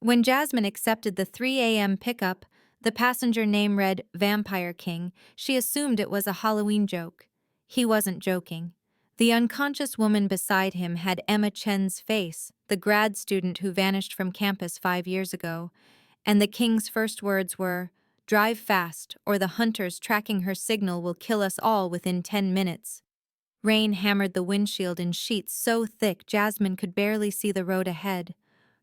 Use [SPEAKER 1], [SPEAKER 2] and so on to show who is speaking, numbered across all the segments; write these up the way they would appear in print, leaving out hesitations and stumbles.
[SPEAKER 1] When Jasmine accepted the 3 a.m. pickup, the passenger name read Vampire King. She assumed it was a Halloween joke. He wasn't joking. The unconscious woman beside him had Emma Chen's face, the grad student who vanished from campus 5 years ago, and the king's first words were, "Drive fast, or the hunters tracking her signal will kill us all within 10 minutes. Rain hammered the windshield in sheets so thick Jasmine could barely see the road ahead,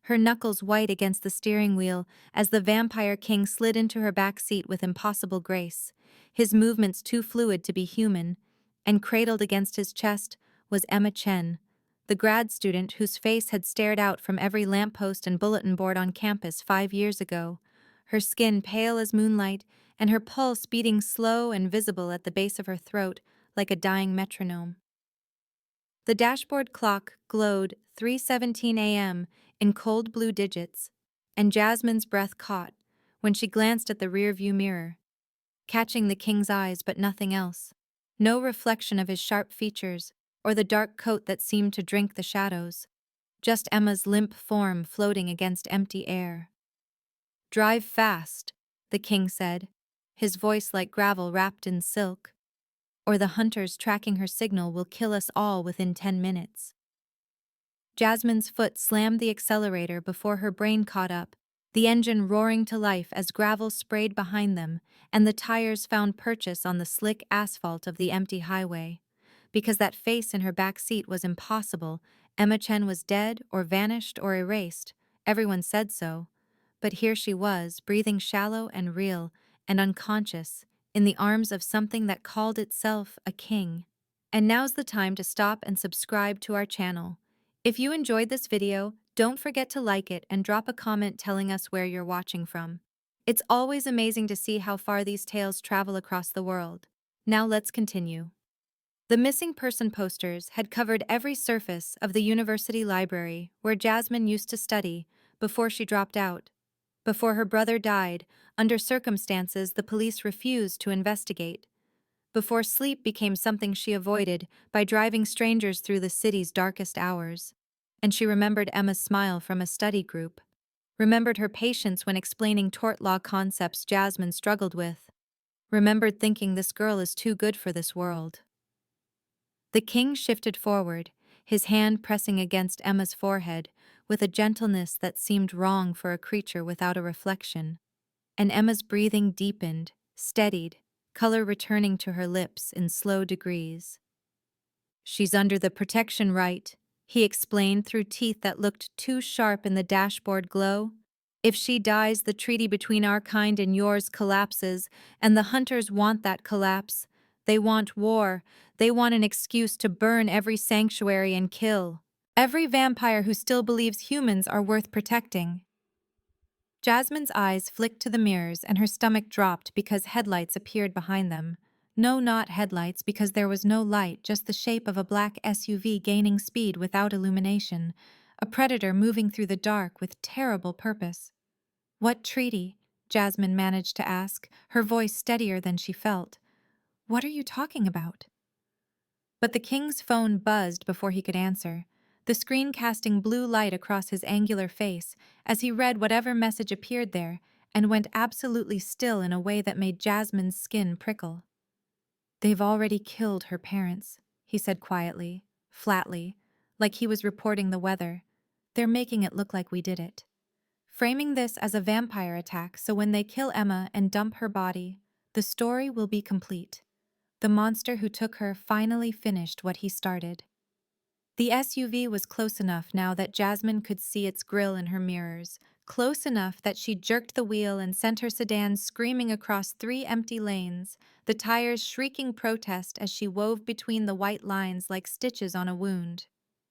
[SPEAKER 1] her knuckles white against the steering wheel as the Vampire King slid into her back seat with impossible grace, his movements too fluid to be human, and cradled against his chest was Emma Chen, the grad student whose face had stared out from every lamppost and bulletin board on campus 5 years ago, her skin pale as moonlight and her pulse beating slow and visible at the base of her throat like a dying metronome. The dashboard clock glowed 3:17 a.m. in cold blue digits, and Jasmine's breath caught when she glanced at the rearview mirror, catching the king's eyes but nothing else. No reflection of his sharp features or the dark coat that seemed to drink the shadows, just Emma's limp form floating against empty air. "Drive fast," the king said, his voice like gravel wrapped in silk, "or the hunters tracking her signal will kill us all within 10 minutes. Jasmine's foot slammed the accelerator before her brain caught up, the engine roaring to life as gravel sprayed behind them and the tires found purchase on the slick asphalt of the empty highway. Because that face in her back seat was impossible, Emma Chen was dead or vanished or erased, everyone said so. But here she was, breathing shallow and real and unconscious, in the arms of something that called itself a king. And now's the time to stop and subscribe to our channel. If you enjoyed this video, don't forget to like it and drop a comment telling us where you're watching from. It's always amazing to see how far these tales travel across the world. Now let's continue. The missing person posters had covered every surface of the university library where Jasmine used to study before she dropped out. Before her brother died, under circumstances the police refused to investigate. Before sleep became something she avoided by driving strangers through the city's darkest hours. And she remembered Emma's smile from a study group, remembered her patience when explaining tort law concepts Jasmine struggled with, remembered thinking this girl is too good for this world. The king shifted forward, his hand pressing against Emma's forehead with a gentleness that seemed wrong for a creature without a reflection. And Emma's breathing deepened, steadied, color returning to her lips in slow degrees. "She's under the Protection Rite," he explained through teeth that looked too sharp in the dashboard glow. "If she dies, the treaty between our kind and yours collapses, and the hunters want that collapse. They want war. They want an excuse to burn every sanctuary and kill every vampire who still believes humans are worth protecting." Jasmine's eyes flicked to the mirrors and her stomach dropped because headlights appeared behind them. No, not headlights, because there was no light, just the shape of a black SUV gaining speed without illumination, a predator moving through the dark with terrible purpose. "What treaty?" Jasmine managed to ask, her voice steadier than she felt. "What are you talking about?" But the king's phone buzzed before he could answer, the screen casting blue light across his angular face as he read whatever message appeared there and went absolutely still in a way that made Jasmine's skin prickle. "They've already killed her parents," he said quietly, flatly, like he was reporting the weather. "They're making it look like we did it. Framing this as a vampire attack so when they kill Emma and dump her body, the story will be complete. The monster who took her finally finished what he started." The SUV was close enough now that Jasmine could see its grille in her mirrors, close enough that she jerked the wheel and sent her sedan screaming across 3 empty lanes, the tires shrieking protest as she wove between the white lines like stitches on a wound.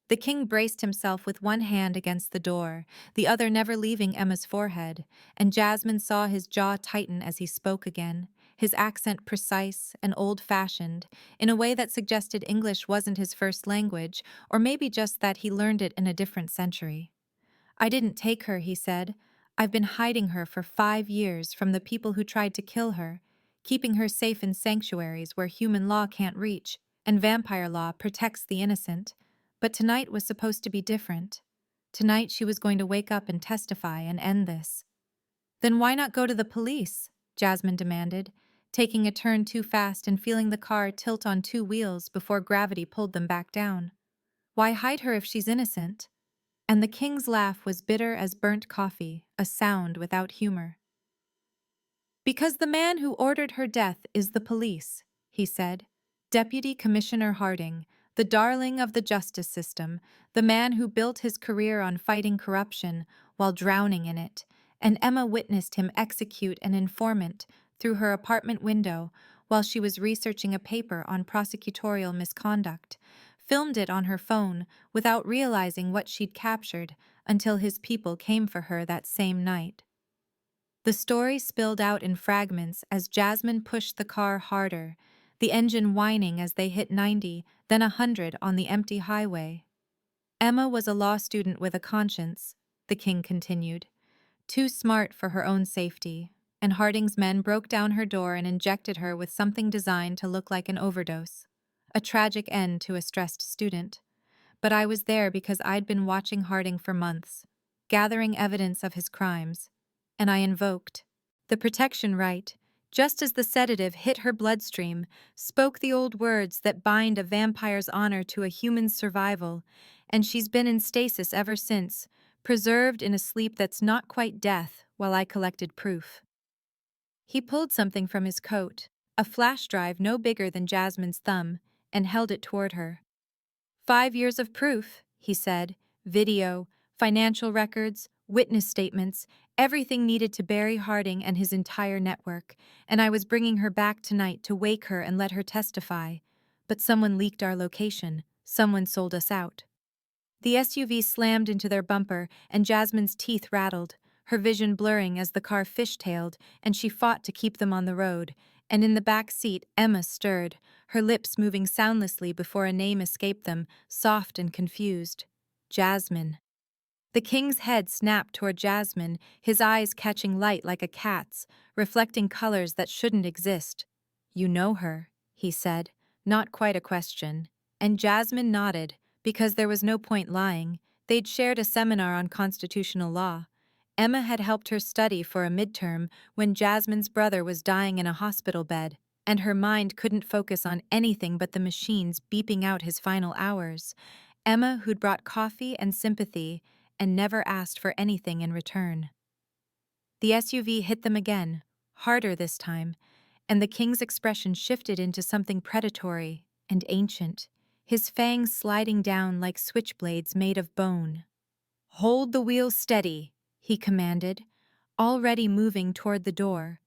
[SPEAKER 1] The king braced himself with one hand against the door, the other never leaving Emma's forehead, and Jasmine saw his jaw tighten as he spoke again, his accent precise and old-fashioned, in a way that suggested English wasn't his first language, or maybe just that he learned it in a different century. "I didn't take her," he said. "I've been hiding her for 5 years from the people who tried to kill her, keeping her safe in sanctuaries where human law can't reach, and vampire law protects the innocent. But tonight was supposed to be different. Tonight she was going to wake up and testify and end this. Then why not go to the police? Jasmine demanded, taking a turn too fast and feeling the car tilt on two wheels before gravity pulled them back down. Why hide her if she's innocent? And the king's laugh was bitter as burnt coffee, a sound without humor. Because the man who ordered her death is the police, he said. Deputy Commissioner Harding, the darling of the justice system, the man who built his career on fighting corruption while drowning in it, and Emma witnessed him execute an informant through her apartment window while she was researching a paper on prosecutorial misconduct, filmed it on her phone without realizing what she'd captured until his people came for her that same night. The story spilled out in fragments as Jasmine pushed the car harder, the engine whining as they hit 90, then 100 on the empty highway. Emma was a law student with a conscience, the king continued, too smart for her own safety, and Harding's men broke down her door and injected her with something designed to look like an overdose. A tragic end to a stressed student. But I was there because I'd been watching Harding for months, gathering evidence of his crimes, and I invoked the Protection Rite, just as the sedative hit her bloodstream, spoke the old words that bind a vampire's honor to a human's survival, and she's been in stasis ever since, preserved in a sleep that's not quite death while I collected proof. He pulled something from his coat, a flash drive no bigger than Jasmine's thumb, and held it toward her. 5 years of proof, he said, video, financial records, witness statements, everything needed to bury Harding and his entire network, and I was bringing her back tonight to wake her and let her testify. But someone leaked our location. Someone sold us out. The SUV slammed into their bumper, and Jasmine's teeth rattled, her vision blurring as the car fishtailed, and she fought to keep them on the road. And in the back seat, Emma stirred, her lips moving soundlessly before a name escaped them, soft and confused. Jasmine. The king's head snapped toward Jasmine, his eyes catching light like a cat's, reflecting colors that shouldn't exist. You know her, he said, not quite a question. And Jasmine nodded, because there was no point lying. They'd shared a seminar on constitutional law. Emma had helped her study for a midterm when Jasmine's brother was dying in a hospital bed, and her mind couldn't focus on anything but the machines beeping out his final hours. Emma, who'd brought coffee and sympathy, and never asked for anything in return. The SUV hit them again, harder this time, and the king's expression shifted into something predatory and ancient, his fangs sliding down like switchblades made of bone. Hold the wheel steady, he commanded, already moving toward the door.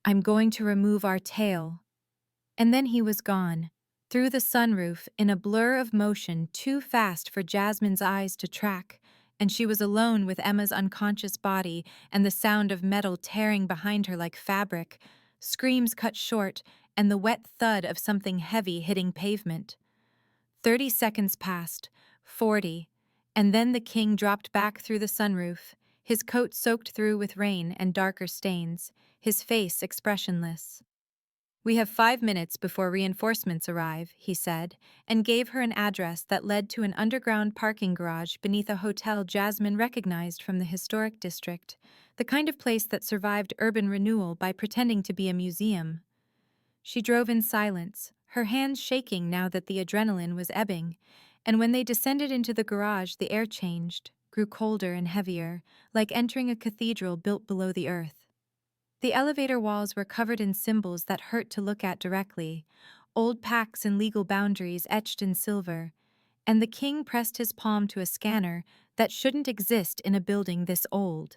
[SPEAKER 1] I'm going to remove our tail. And then he was gone, through the sunroof in a blur of motion too fast for Jasmine's eyes to track, and she was alone with Emma's unconscious body and the sound of metal tearing behind her like fabric, screams cut short, and the wet thud of something heavy hitting pavement. 30 seconds passed, 40, and then the king dropped back through the sunroof, his coat soaked through with rain and darker stains, his face expressionless. We have 5 minutes before reinforcements arrive, he said, and gave her an address that led to an underground parking garage beneath a hotel Jasmine recognized from the historic district, the kind of place that survived urban renewal by pretending to be a museum. She drove in silence, her hands shaking now that the adrenaline was ebbing, and when they descended into the garage, the air changed, grew colder and heavier, like entering a cathedral built below the earth. The elevator walls were covered in symbols that hurt to look at directly, old pacts and legal boundaries etched in silver, and the king pressed his palm to a scanner that shouldn't exist in a building this old.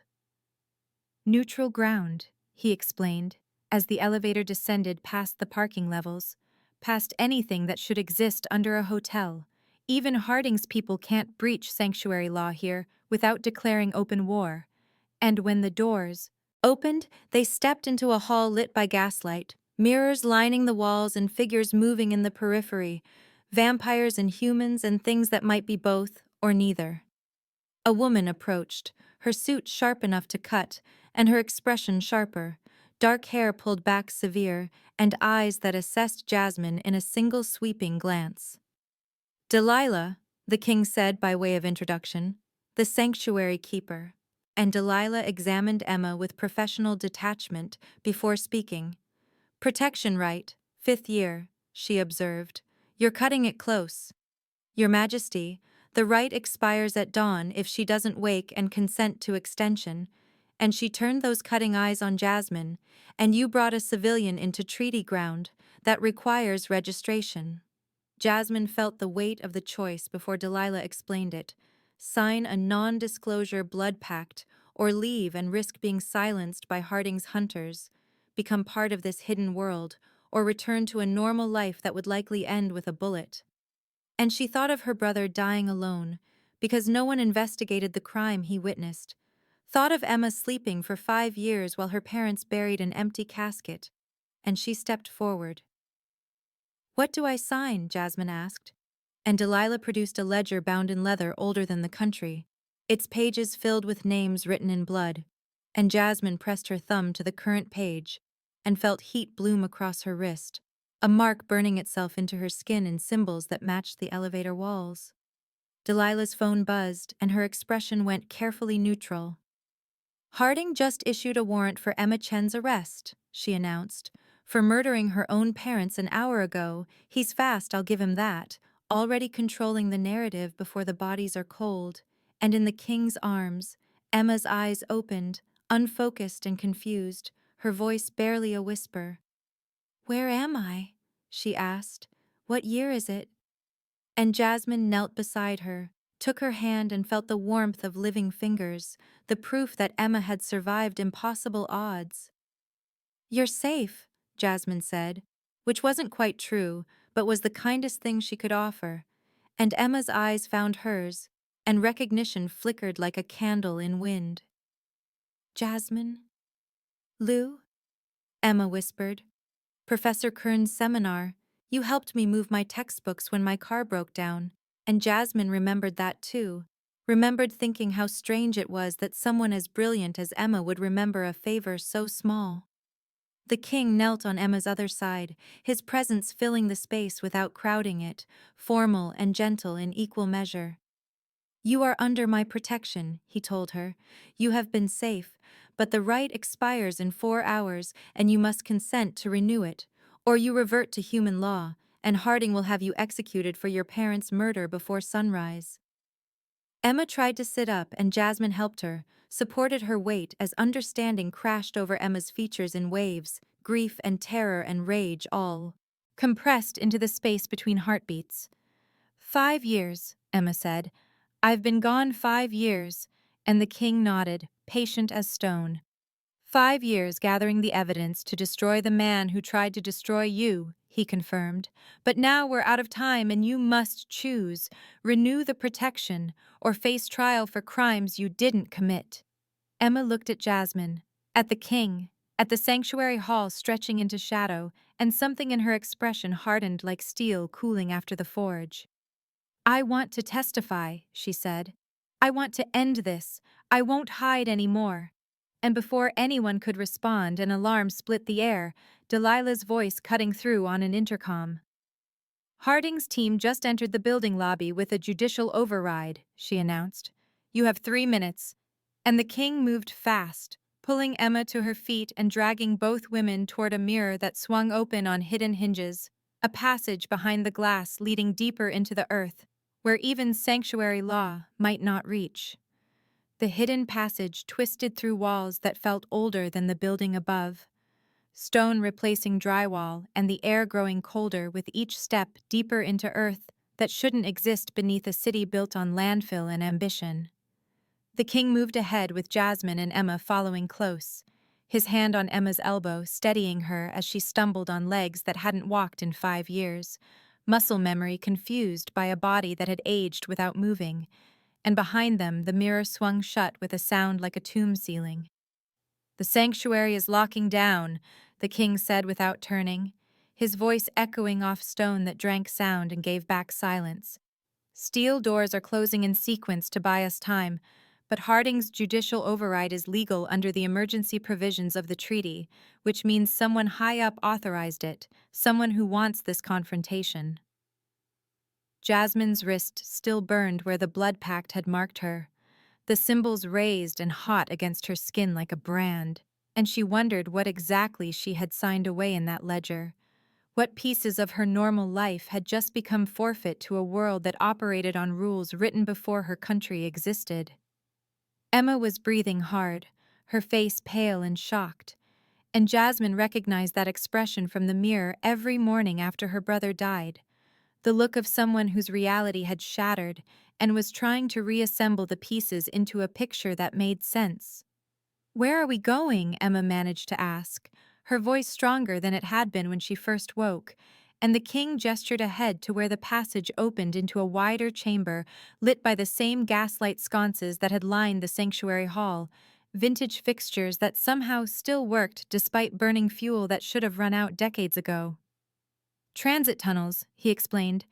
[SPEAKER 1] Neutral ground, he explained, as the elevator descended past the parking levels, past anything that should exist under a hotel. Even Harding's people can't breach sanctuary law here without declaring open war. And when the doors opened, they stepped into a hall lit by gaslight, mirrors lining the walls and figures moving in the periphery, vampires and humans and things that might be both or neither. A woman approached, her suit sharp enough to cut, and her expression sharper, dark hair pulled back severe, and eyes that assessed Jasmine in a single sweeping glance. Delilah, the king said by way of introduction, the sanctuary keeper, and Delilah examined Emma with professional detachment before speaking. Protection Rite, 5th year, she observed. You're cutting it close. Your Majesty, the rite expires at dawn if she doesn't wake and consent to extension, and she turned those cutting eyes on Jasmine, and you brought a civilian into treaty ground that requires registration. Jasmine felt the weight of the choice before Delilah explained it. Sign a non-disclosure blood pact, or leave and risk being silenced by Harding's hunters, become part of this hidden world, or return to a normal life that would likely end with a bullet. And she thought of her brother dying alone, because no one investigated the crime he witnessed. Thought of Emma sleeping for 5 years while her parents buried an empty casket, and she stepped forward. "What do I sign?" Jasmine asked, and Delilah produced a ledger bound in leather older than the country, its pages filled with names written in blood, and Jasmine pressed her thumb to the current page and felt heat bloom across her wrist, a mark burning itself into her skin in symbols that matched the elevator walls. Delilah's phone buzzed, and her expression went carefully neutral. "Harding just issued a warrant for Emma Chen's arrest," she announced. "For murdering her own parents an hour ago. He's fast, I'll give him that, already controlling the narrative before the bodies are cold." And in the king's arms, Emma's eyes opened, unfocused and confused, her voice barely a whisper. "Where am I?" she asked. "What year is it?" And Jasmine knelt beside her, took her hand and felt the warmth of living fingers, the proof that Emma had survived impossible odds. "You're safe," Jasmine said, which wasn't quite true, but was the kindest thing she could offer, and Emma's eyes found hers, and recognition flickered like a candle in wind. "Jasmine? Lou?" Emma whispered. "Professor Kern's seminar. You helped me move my textbooks when my car broke down." And Jasmine remembered that too, remembered thinking how strange it was that someone as brilliant as Emma would remember a favor so small. The king knelt on Emma's other side, his presence filling the space without crowding it, formal and gentle in equal measure. "You are under my protection," he told her. "You have been safe, but the rite expires in 4 hours and you must consent to renew it, or you revert to human law, and Harding will have you executed for your parents' murder before sunrise." Emma tried to sit up and Jasmine helped her, supported her weight as understanding crashed over Emma's features in waves, grief and terror and rage all compressed into the space between heartbeats. "5 years," Emma said. "I've been gone 5 years," and the king nodded, patient as stone. "5 years gathering the evidence to destroy the man who tried to destroy you," he confirmed. "But now we're out of time and you must choose. Renew the protection, or face trial for crimes you didn't commit." Emma looked at Jasmine, at the king, at the sanctuary hall stretching into shadow, and something in her expression hardened like steel cooling after the forge. "I want to testify," she said. "I want to end this. I won't hide any more." And before anyone could respond, an alarm split the air, Delilah's voice cutting through on an intercom. "Harding's team just entered the building lobby with a judicial override," she announced. "You have 3 minutes." And the king moved fast, pulling Emma to her feet and dragging both women toward a mirror that swung open on hidden hinges, a passage behind the glass leading deeper into the earth, where even sanctuary law might not reach. The hidden passage twisted through walls that felt older than the building above, stone replacing drywall and the air growing colder with each step deeper into earth that shouldn't exist beneath a city built on landfill and ambition. The king moved ahead with Jasmine and Emma following close, his hand on Emma's elbow steadying her as she stumbled on legs that hadn't walked in 5 years, muscle memory confused by a body that had aged without moving, and behind them the mirror swung shut with a sound like a tomb ceiling. "The sanctuary is locking down," the king said without turning, his voice echoing off stone that drank sound and gave back silence. "Steel doors are closing in sequence to buy us time, but Harding's judicial override is legal under the emergency provisions of the treaty, which means someone high up authorized it, someone who wants this confrontation." Jasmine's wrist still burned where the blood pact had marked her. The symbols raised and hot against her skin like a brand, and she wondered what exactly she had signed away in that ledger. What pieces of her normal life had just become forfeit to a world that operated on rules written before her country existed? Emma was breathing hard, her face pale and shocked, and Jasmine recognized that expression from the mirror every morning after her brother died. The look of someone whose reality had shattered and was trying to reassemble the pieces into a picture that made sense. "Where are we going?" Emma managed to ask, her voice stronger than it had been when she first woke, and the king gestured ahead to where the passage opened into a wider chamber lit by the same gaslight sconces that had lined the sanctuary hall, vintage fixtures that somehow still worked despite burning fuel that should have run out decades ago. "Transit tunnels," he explained,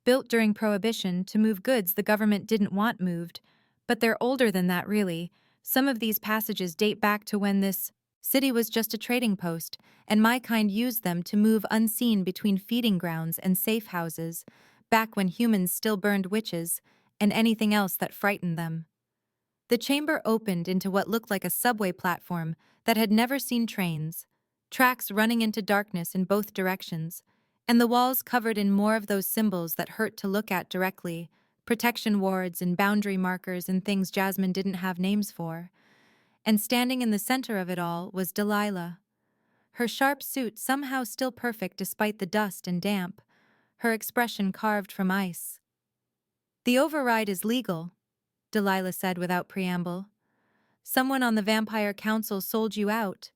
[SPEAKER 1] "built during Prohibition to move goods the government didn't want moved, but they're older than that, really. Some of these passages date back to when this city was just a trading post, and my kind used them to move unseen between feeding grounds and safe houses, back when humans still burned witches and anything else that frightened them." The chamber opened into what looked like a subway platform that had never seen trains, tracks running into darkness in both directions, and the walls covered in more of those symbols that hurt to look at directly, protection wards and boundary markers and things Jasmine didn't have names for. And standing in the center of it all was Delilah. Her sharp suit somehow still perfect despite the dust and damp, her expression carved from ice. "The override is legal," Delilah said without preamble. "Someone on the Vampire Council sold you out.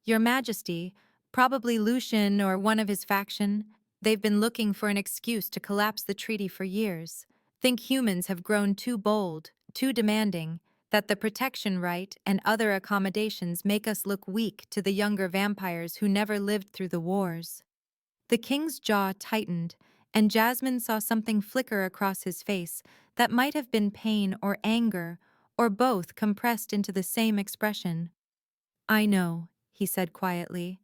[SPEAKER 1] Your Majesty, probably Lucian or one of his faction, they've been looking for an excuse to collapse the treaty for years. Think humans have grown too bold, too demanding, that the Protection Rite and other accommodations make us look weak to the younger vampires who never lived through the wars." The king's jaw tightened, and Jasmine saw something flicker across his face that might have been pain or anger, or both compressed into the same expression. "I know," he said quietly.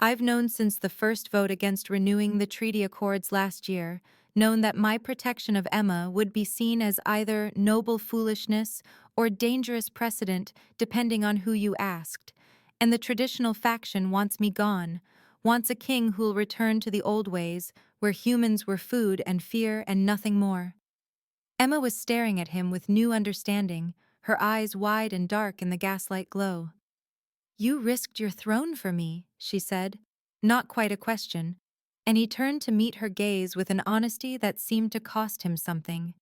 [SPEAKER 1] "I've known since the first vote against renewing the treaty accords last year, known that my protection of Emma would be seen as either noble foolishness or dangerous precedent depending on who you asked, and the traditional faction wants me gone, wants a king who'll return to the old ways, where humans were food and fear and nothing more." Emma was staring at him with new understanding, her eyes wide and dark in the gaslight glow. "You risked your throne for me," she said, not quite a question, and he turned to meet her gaze with an honesty that seemed to cost him something.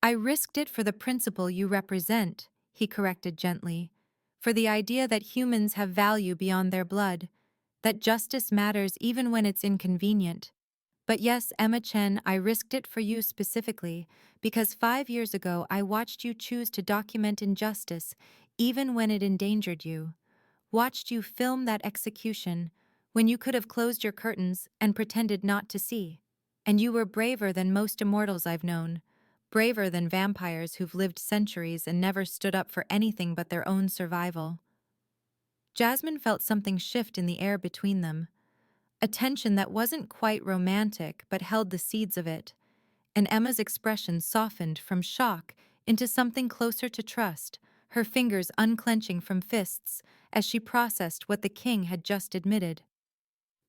[SPEAKER 1] "I risked it for the principle you represent," he corrected gently, "for the idea that humans have value beyond their blood, that justice matters even when it's inconvenient. But yes, Emma Chen, I risked it for you specifically, because 5 years ago I watched you choose to document injustice even when it endangered you. Watched you film that execution when you could have closed your curtains and pretended not to see. And you were braver than most immortals I've known, braver than vampires who've lived centuries and never stood up for anything but their own survival." Jasmine felt something shift in the air between them, a tension that wasn't quite romantic but held the seeds of it, and Emma's expression softened from shock into something closer to trust, her fingers unclenching from fists as she processed what the king had just admitted.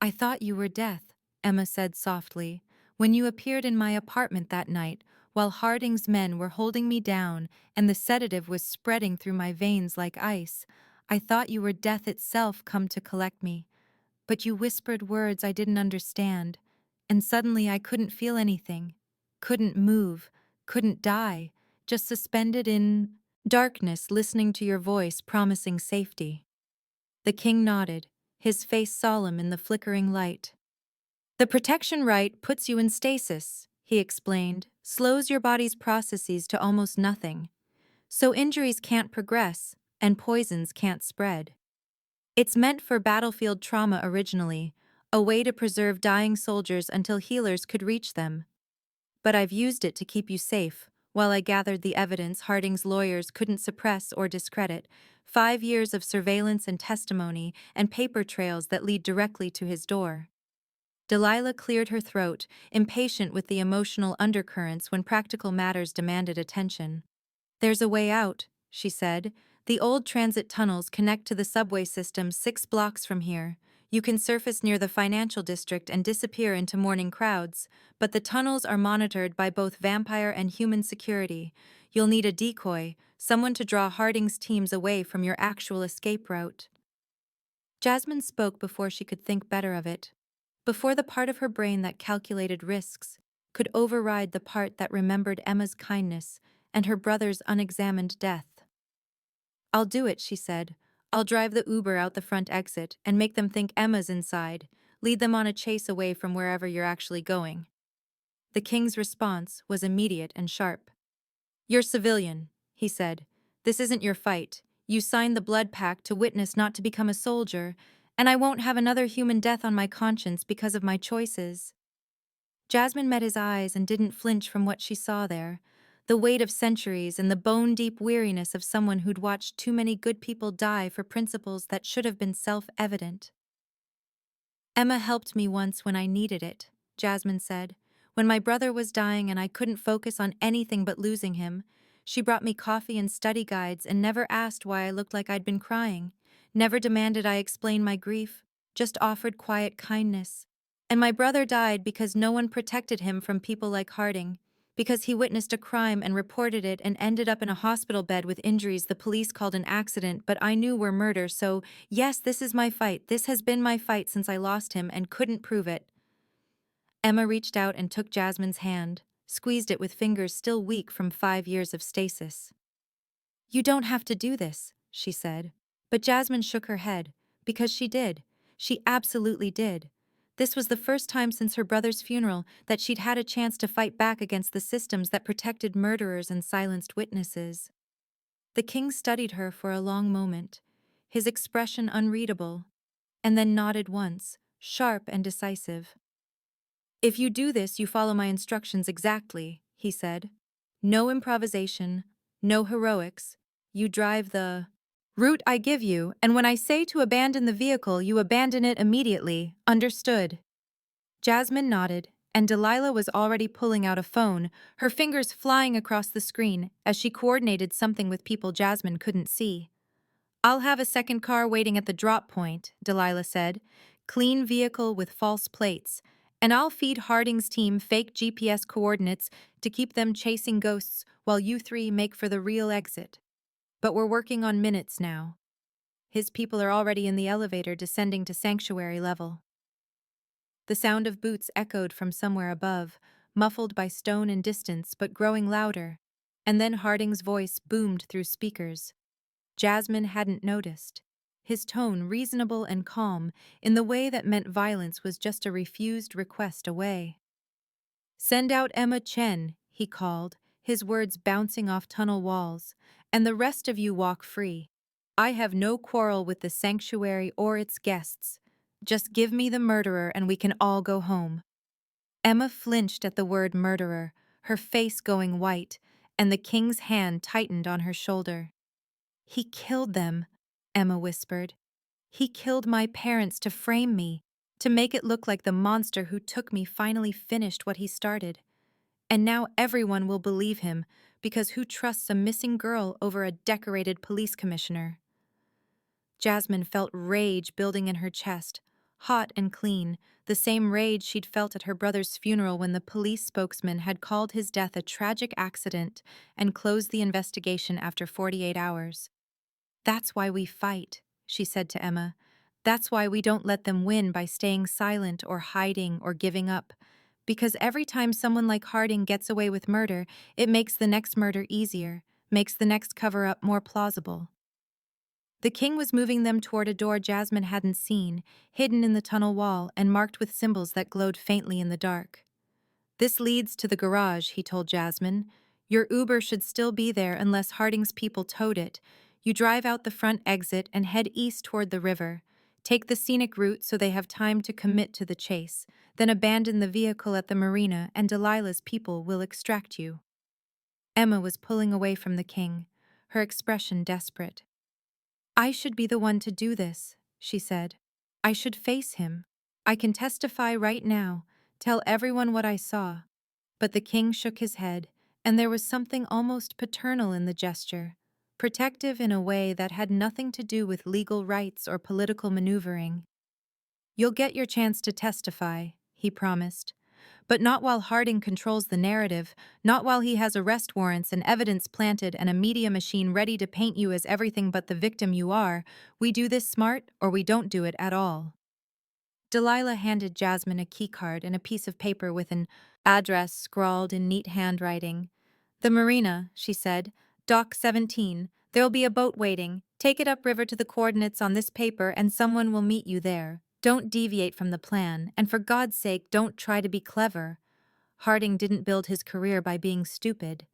[SPEAKER 1] "I thought you were death," Emma said softly, "when you appeared in my apartment that night while Harding's men were holding me down and the sedative was spreading through my veins like ice. I thought you were death itself come to collect me. But you whispered words I didn't understand, and suddenly I couldn't feel anything, couldn't move, couldn't die, just suspended in darkness listening to your voice promising safety." The king nodded, his face solemn in the flickering light. "The Protection Rite puts you in stasis," he explained, "slows your body's processes to almost nothing, so injuries can't progress and poisons can't spread. It's meant for battlefield trauma originally, a way to preserve dying soldiers until healers could reach them. But I've used it to keep you safe, while I gathered the evidence Harding's lawyers couldn't suppress or discredit, 5 years of surveillance and testimony, and paper trails that lead directly to his door." Delilah cleared her throat, impatient with the emotional undercurrents when practical matters demanded attention. "There's a way out," she said. The old transit tunnels connect to the subway system 6 blocks from here. You can surface near the financial district and disappear into morning crowds, but the tunnels are monitored by both vampire and human security. You'll need a decoy, someone to draw Harding's teams away from your actual escape route. Jasmine spoke before she could think better of it, before the part of her brain that calculated risks could override the part that remembered Emma's kindness and her brother's unexamined death. "I'll do it," she said. "I'll drive the Uber out the front exit and make them think Emma's inside, lead them on a chase away from wherever you're actually going." The king's response was immediate and sharp. "You're civilian," he said. "This isn't your fight. You signed the blood pact to witness, not to become a soldier, and I won't have another human death on my conscience because of my choices." Jasmine met his eyes and didn't flinch from what she saw there, the weight of centuries and the bone-deep weariness of someone who'd watched too many good people die for principles that should have been self-evident. "Emma helped me once when I needed it," Jasmine said. "When my brother was dying and I couldn't focus on anything but losing him, she brought me coffee and study guides and never asked why I looked like I'd been crying, never demanded I explain my grief, just offered quiet kindness. And my brother died because no one protected him from people like Harding, because he witnessed a crime and reported it and ended up in a hospital bed with injuries the police called an accident but I knew were murder, so yes, this is my fight. This has been my fight since I lost him and couldn't prove it." Emma reached out and took Jasmine's hand, squeezed it with fingers still weak from 5 years of stasis. "You don't have to do this," she said. But Jasmine shook her head, because she did. She absolutely did. This was the first time since her brother's funeral that she'd had a chance to fight back against the systems that protected murderers and silenced witnesses. The king studied her for a long moment, his expression unreadable, and then nodded once, sharp and decisive. "If you do this, you follow my instructions exactly," he said. "No improvisation, no heroics. You drive the route I give you, and when I say to abandon the vehicle, you abandon it immediately. Understood?" Jasmine nodded, and Delilah was already pulling out a phone, her fingers flying across the screen as she coordinated something with people Jasmine couldn't see. "I'll have a second car waiting at the drop point," Delilah said. "Clean vehicle with false plates. And I'll feed Harding's team fake GPS coordinates to keep them chasing ghosts while you three make for the real exit. But we're working on minutes now." His people are already in the elevator descending to sanctuary level. The sound of boots echoed from somewhere above, muffled by stone and distance but growing louder, and then Harding's voice boomed through speakers. Jasmine hadn't noticed. His tone reasonable and calm, in the way that meant violence was just a refused request away. "Send out Emma Chen," he called, his words bouncing off tunnel walls, "and the rest of you walk free. I have no quarrel with the sanctuary or its guests. Just give me the murderer and we can all go home." Emma flinched at the word murderer, her face going white, and the king's hand tightened on her shoulder. "He killed them," Emma whispered. "He killed my parents to frame me, to make it look like the monster who took me finally finished what he started. And now everyone will believe him, because who trusts a missing girl over a decorated police commissioner?" Jasmine felt rage building in her chest, hot and clean, the same rage she'd felt at her brother's funeral when the police spokesman had called his death a tragic accident and closed the investigation after 48 hours. "That's why we fight," she said to Emma. "That's why we don't let them win by staying silent or hiding or giving up. Because every time someone like Harding gets away with murder, it makes the next murder easier, makes the next cover-up more plausible." The king was moving them toward a door Jasmine hadn't seen, hidden in the tunnel wall and marked with symbols that glowed faintly in the dark. "This leads to the garage," he told Jasmine. "Your Uber should still be there unless Harding's people towed it. You drive out the front exit and head east toward the river. Take the scenic route so they have time to commit to the chase, then abandon the vehicle at the marina and Delilah's people will extract you." Emma was pulling away from the king, her expression desperate. "I should be the one to do this," she said. "I should face him. I can testify right now, tell everyone what I saw." But the king shook his head, and there was something almost paternal in the gesture. protective in a way that had nothing to do with legal rights or political maneuvering. "You'll get your chance to testify," he promised. "But not while Harding controls the narrative, not while he has arrest warrants and evidence planted and a media machine ready to paint you as everything but the victim you are. We do this smart, or we don't do it at all." Delilah handed Jasmine a keycard and a piece of paper with an address scrawled in neat handwriting. "The marina," she said. "Dock 17. There'll be a boat waiting. Take it upriver to the coordinates on this paper and someone will meet you there. Don't deviate from the plan, and for God's sake, don't try to be clever." Harding didn't build his career by being stupid.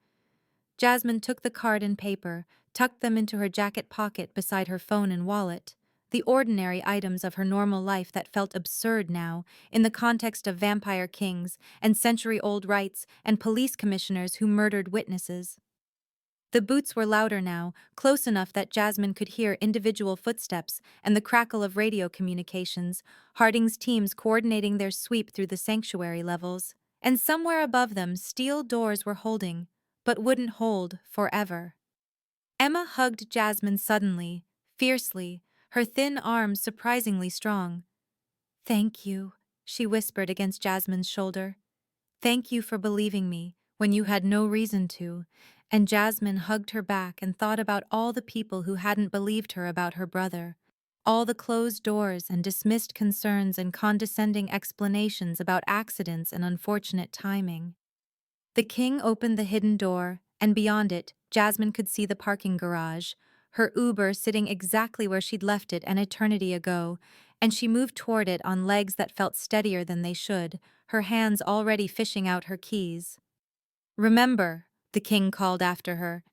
[SPEAKER 1] Jasmine took the card and paper, tucked them into her jacket pocket beside her phone and wallet. The ordinary items of her normal life that felt absurd now, in the context of vampire kings and century-old rites and police commissioners who murdered witnesses. The boots were louder now, close enough that Jasmine could hear individual footsteps and the crackle of radio communications, Harding's teams coordinating their sweep through the sanctuary levels. And somewhere above them, steel doors were holding, but wouldn't hold forever. Emma hugged Jasmine suddenly, fiercely, her thin arms surprisingly strong. "Thank you," she whispered against Jasmine's shoulder. "Thank you for believing me when you had no reason to." And Jasmine hugged her back and thought about all the people who hadn't believed her about her brother. All the closed doors and dismissed concerns and condescending explanations about accidents and unfortunate timing. The king opened the hidden door, and beyond it, Jasmine could see the parking garage, her Uber sitting exactly where she'd left it an eternity ago, and she moved toward it on legs that felt steadier than they should, her hands already fishing out her keys. "Remember," the king called after her,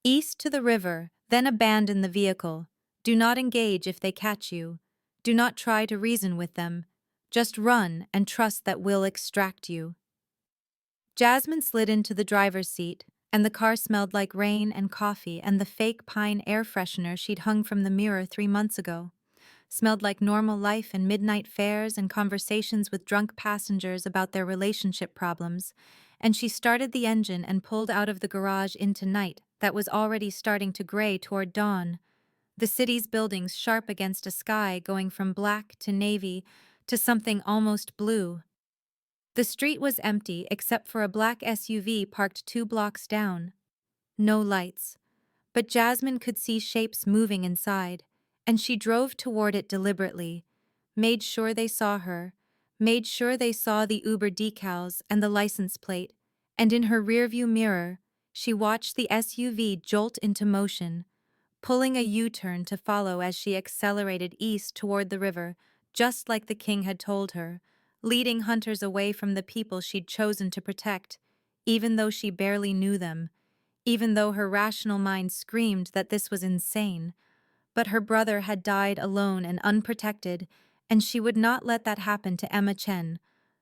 [SPEAKER 1] "east to the river, then abandon the vehicle. Do not engage if they catch you. Do not try to reason with them. Just run and trust that we'll extract you." Jasmine slid into the driver's seat, and the car smelled like rain and coffee and the fake pine air freshener she'd hung from the mirror 3 months ago. Smelled like normal life and midnight fares and conversations with drunk passengers about their relationship problems, and she started the engine and pulled out of the garage into night that was already starting to gray toward dawn. The city's buildings sharp against a sky going from black to navy to something almost blue. The street was empty except for a black SUV parked 2 blocks down. No lights. But Jasmine could see shapes moving inside, and she drove toward it deliberately, made sure they saw her, made sure they saw the Uber decals and the license plate, and in her rearview mirror, she watched the SUV jolt into motion, pulling a U-turn to follow as she accelerated east toward the river, just like the king had told her, leading hunters away from the people she'd chosen to protect, even though she barely knew them, even though her rational mind screamed that this was insane. But her brother had died alone and unprotected, and she would not let that happen to Emma Chen,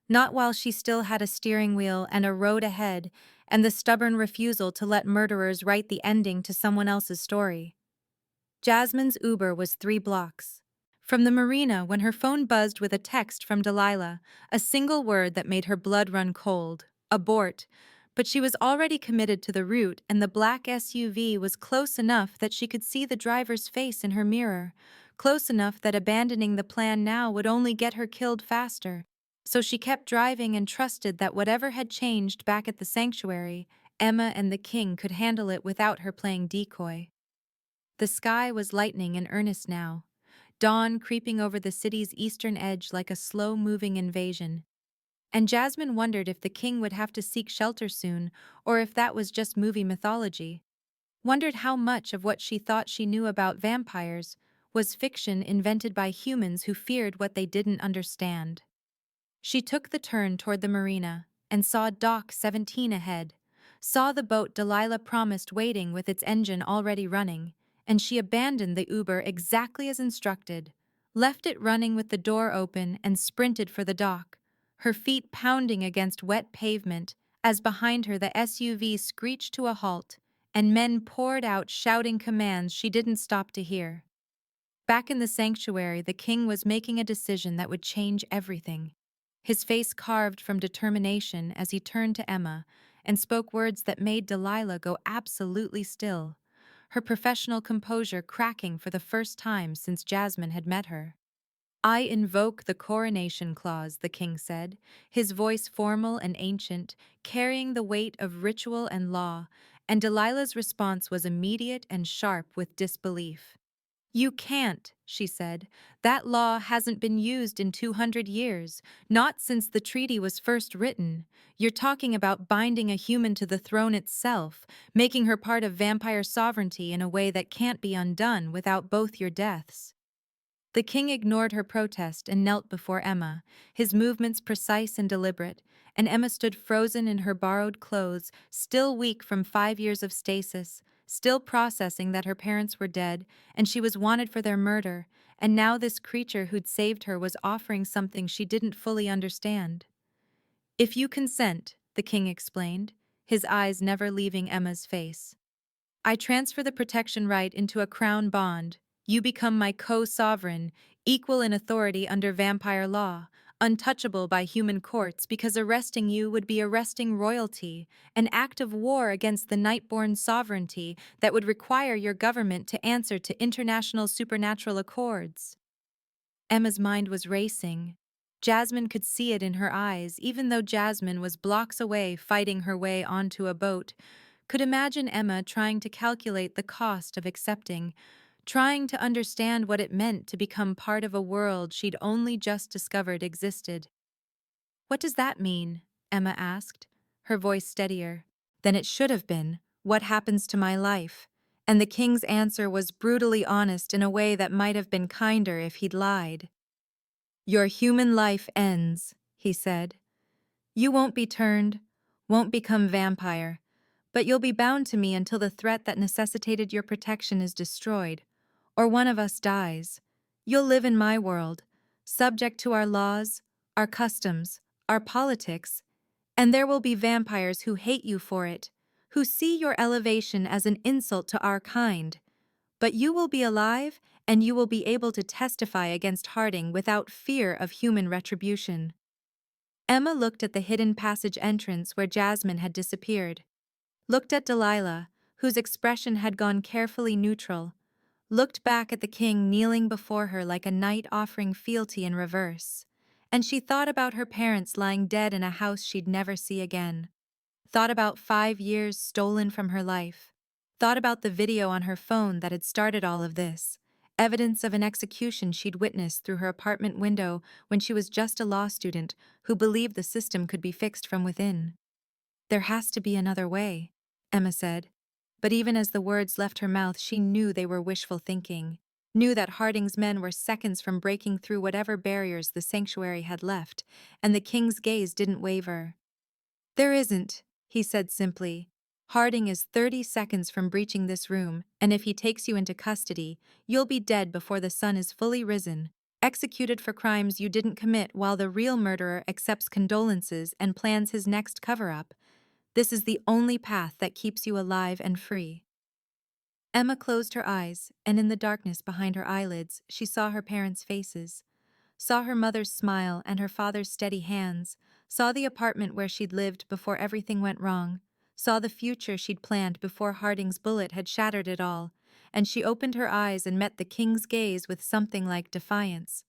[SPEAKER 1] not while she still had a steering wheel and a road ahead and the stubborn refusal to let murderers write the ending to someone else's story. Jasmine's Uber was 3 blocks from the marina when her phone buzzed with a text from Delilah, a single word that made her blood run cold: abort. But she was already committed to the route, and the black SUV was close enough that she could see the driver's face in her mirror, close enough that abandoning the plan now would only get her killed faster. So she kept driving and trusted that whatever had changed back at the sanctuary, Emma and the king could handle it without her playing decoy. The sky was lightening in earnest now, dawn creeping over the city's eastern edge like a slow-moving invasion. And Jasmine wondered if the king would have to seek shelter soon, or if that was just movie mythology. Wondered how much of what she thought she knew about vampires was fiction invented by humans who feared what they didn't understand. She took the turn toward the marina and saw Dock 17 ahead, saw the boat Delilah promised waiting with its engine already running, and she abandoned the Uber exactly as instructed, left it running with the door open and sprinted for the dock, her feet pounding against wet pavement as behind her the SUV screeched to a halt and men poured out shouting commands she didn't stop to hear. Back in the sanctuary, the king was making a decision that would change everything. His face carved from determination as he turned to Emma and spoke words that made Delilah go absolutely still. her professional composure cracking for the first time since Jasmine had met her. "I invoke the coronation clause," the king said, his voice formal and ancient, carrying the weight of ritual and law, and Delilah's response was immediate and sharp with disbelief. "You can't," she said. "That law hasn't been used in 200 years, not since the treaty was first written. You're talking about binding a human to the throne itself, making her part of vampire sovereignty in a way that can't be undone without both your deaths." The king ignored her protest and knelt before Emma, his movements precise and deliberate, and Emma stood frozen in her borrowed clothes, still weak from 5 years of stasis, still processing that her parents were dead, and she was wanted for their murder, and now this creature who'd saved her was offering something she didn't fully understand. "If you consent," the king explained, his eyes never leaving Emma's face, "I transfer the protection right into a crown bond. You become my co-sovereign, equal in authority under vampire law, untouchable by human courts because arresting you would be arresting royalty, an act of war against the Nightborn sovereignty that would require your government to answer to international supernatural accords." Emma's mind was racing. Jasmine could see it in her eyes, even though Jasmine was blocks away fighting her way onto a boat, could imagine Emma trying to calculate the cost of accepting, trying to understand what it meant to become part of a world she'd only just discovered existed. "What does that mean?" Emma asked, her voice steadier than it should have been. "What happens to my life?" And the king's answer was brutally honest in a way that might have been kinder if he'd lied. "Your human life ends," he said. "You won't be turned, won't become vampire, but you'll be bound to me until the threat that necessitated your protection is destroyed, or one of us dies. You'll live in my world, subject to our laws, our customs, our politics, and there will be vampires who hate you for it, who see your elevation as an insult to our kind. But you will be alive, and you will be able to testify against Harding without fear of human retribution." Emma looked at the hidden passage entrance where Jasmine had disappeared, looked at Delilah, whose expression had gone carefully neutral, looked back at the king kneeling before her like a knight offering fealty in reverse, and she thought about her parents lying dead in a house she'd never see again, thought about 5 years stolen from her life, thought about the video on her phone that had started all of this, evidence of an execution she'd witnessed through her apartment window when she was just a law student who believed the system could be fixed from within. "There has to be another way," Emma said. But even as the words left her mouth, she knew they were wishful thinking, knew that Harding's men were seconds from breaking through whatever barriers the sanctuary had left, and the king's gaze didn't waver. "There isn't," he said simply. "Harding is 30 seconds from breaching this room, and if he takes you into custody, you'll be dead before the sun is fully risen, executed for crimes you didn't commit while the real murderer accepts condolences and plans his next cover-up. This is the only path that keeps you alive and free." Emma closed her eyes, and in the darkness behind her eyelids, she saw her parents' faces, saw her mother's smile and her father's steady hands, saw the apartment where she'd lived before everything went wrong, saw the future she'd planned before Harding's bullet had shattered it all, and she opened her eyes and met the king's gaze with something like defiance.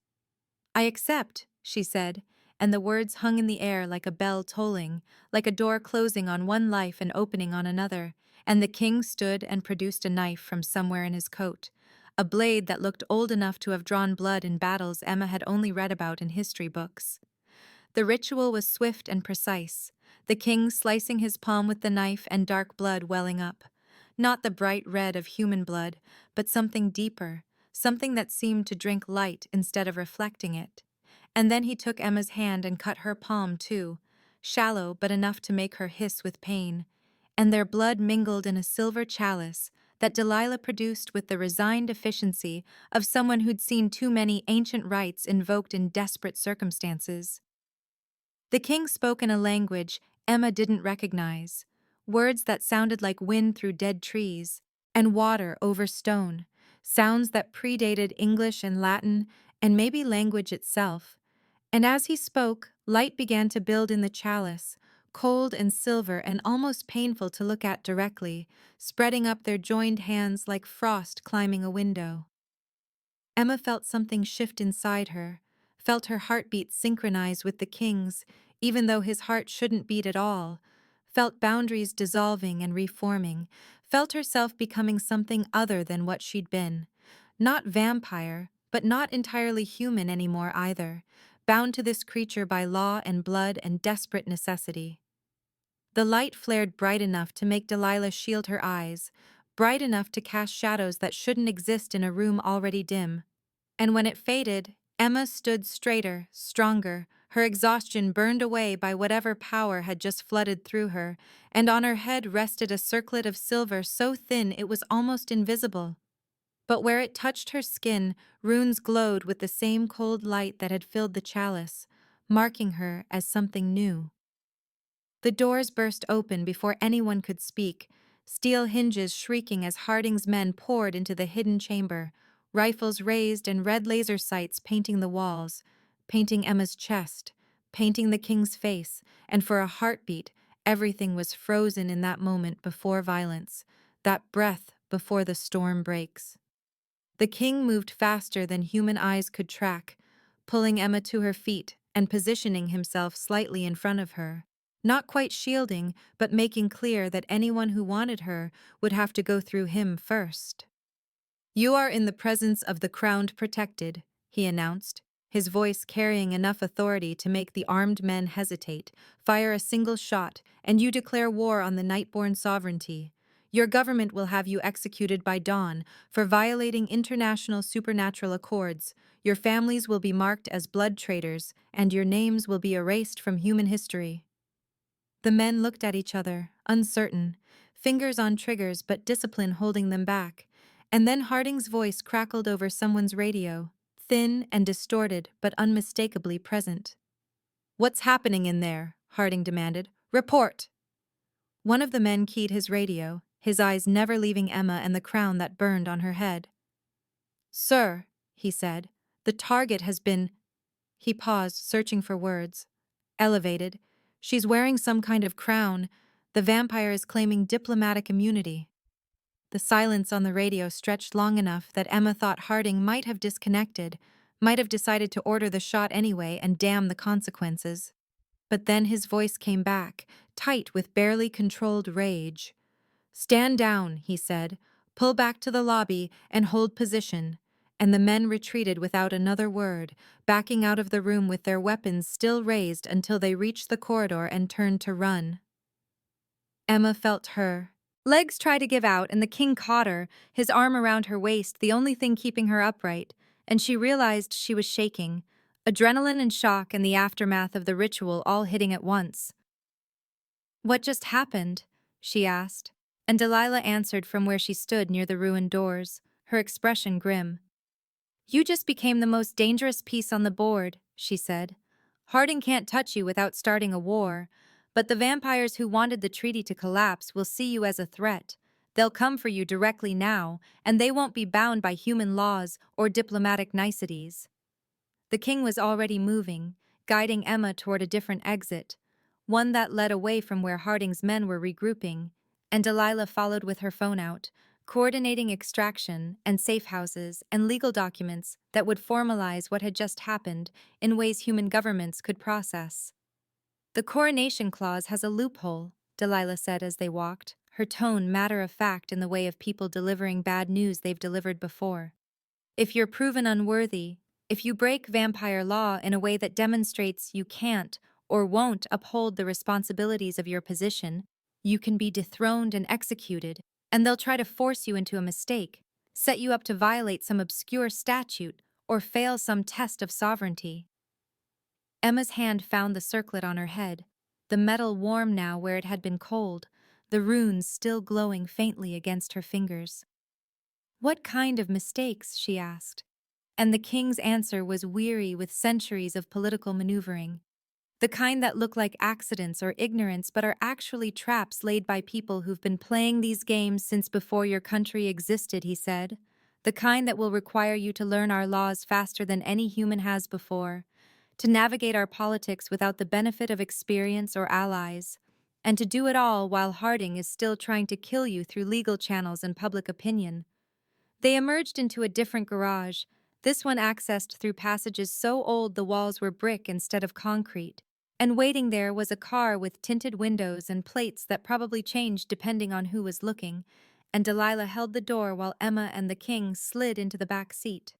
[SPEAKER 1] "I accept," she said, and the words hung in the air like a bell tolling, like a door closing on one life and opening on another, and the king stood and produced a knife from somewhere in his coat, a blade that looked old enough to have drawn blood in battles Emma had only read about in history books. The ritual was swift and precise, the king slicing his palm with the knife and dark blood welling up. Not the bright red of human blood, but something deeper, something that seemed to drink light instead of reflecting it. And then he took Emma's hand and cut her palm too, shallow but enough to make her hiss with pain, and their blood mingled in a silver chalice that Delilah produced with the resigned efficiency of someone who'd seen too many ancient rites invoked in desperate circumstances. The king spoke in a language Emma didn't recognize, words that sounded like wind through dead trees and water over stone, sounds that predated English and Latin and maybe language itself. And as he spoke, light began to build in the chalice, cold and silver and almost painful to look at directly, spreading up their joined hands like frost climbing a window. Emma felt something shift inside her, felt her heartbeat synchronize with the king's, even though his heart shouldn't beat at all, felt boundaries dissolving and reforming, felt herself becoming something other than what she'd been. Not vampire, but not entirely human anymore either, bound to this creature by law and blood and desperate necessity. The light flared bright enough to make Delilah shield her eyes, bright enough to cast shadows that shouldn't exist in a room already dim. And when it faded, Emma stood straighter, stronger, her exhaustion burned away by whatever power had just flooded through her, and on her head rested a circlet of silver so thin it was almost invisible. But where it touched her skin, runes glowed with the same cold light that had filled the chalice, marking her as something new. The doors burst open before anyone could speak, steel hinges shrieking as Harding's men poured into the hidden chamber, rifles raised and red laser sights painting the walls, painting Emma's chest, painting the king's face, and for a heartbeat, everything was frozen in that moment before violence, that breath before the storm breaks. The king moved faster than human eyes could track, pulling Emma to her feet and positioning himself slightly in front of her. Not quite shielding, but making clear that anyone who wanted her would have to go through him first. "You are in the presence of the crowned protected," he announced, his voice carrying enough authority to make the armed men hesitate. "Fire a single shot, and you declare war on the Nightborn sovereignty. Your government will have you executed by dawn for violating international supernatural accords. Your families will be marked as blood traitors, and your names will be erased from human history." The men looked at each other, uncertain, fingers on triggers but discipline holding them back, and then Harding's voice crackled over someone's radio, thin and distorted but unmistakably present. "What's happening in there?" Harding demanded. "Report!" One of the men keyed his radio, his eyes never leaving Emma and the crown that burned on her head. "Sir," he said, "the target has been—" He paused, searching for words. "Elevated. She's wearing some kind of crown. The vampire is claiming diplomatic immunity." The silence on the radio stretched long enough that Emma thought Harding might have disconnected, might have decided to order the shot anyway and damn the consequences. But then his voice came back, tight with barely controlled rage. "Stand down," he said. "Pull back to the lobby and hold position." And the men retreated without another word, backing out of the room with their weapons still raised until they reached the corridor and turned to run. Emma felt her legs try to give out, and the king caught her, his arm around her waist, the only thing keeping her upright, and she realized she was shaking, adrenaline and shock and the aftermath of the ritual all hitting at once. "What just happened?" she asked, and Delilah answered from where she stood near the ruined doors, her expression grim. "You just became the most dangerous piece on the board," she said. "Harding can't touch you without starting a war, but the vampires who wanted the treaty to collapse will see you as a threat. They'll come for you directly now, and they won't be bound by human laws or diplomatic niceties." The king was already moving, guiding Emma toward a different exit, one that led away from where Harding's men were regrouping, and Delilah followed with her phone out, coordinating extraction and safe houses and legal documents that would formalize what had just happened in ways human governments could process. "The coronation clause has a loophole," Delilah said as they walked, her tone matter-of-fact in the way of people delivering bad news they've delivered before. "If you're proven unworthy, if you break vampire law in a way that demonstrates you can't or won't uphold the responsibilities of your position, you can be dethroned and executed, and they'll try to force you into a mistake, set you up to violate some obscure statute or fail some test of sovereignty." Emma's hand found the circlet on her head, the metal warm now where it had been cold, the runes still glowing faintly against her fingers. "What kind of mistakes?" she asked. And the king's answer was weary with centuries of political maneuvering. "The kind that look like accidents or ignorance but are actually traps laid by people who've been playing these games since before your country existed," he said. "The kind that will require you to learn our laws faster than any human has before, to navigate our politics without the benefit of experience or allies, And to do it all while Harding is still trying to kill you through legal channels and public opinion. They emerged into a different garage, this one accessed through passages so old the walls were brick instead of concrete. And waiting there was a car with tinted windows and plates that probably changed depending on who was looking, and Delilah held the door while Emma and the king slid into the back seat.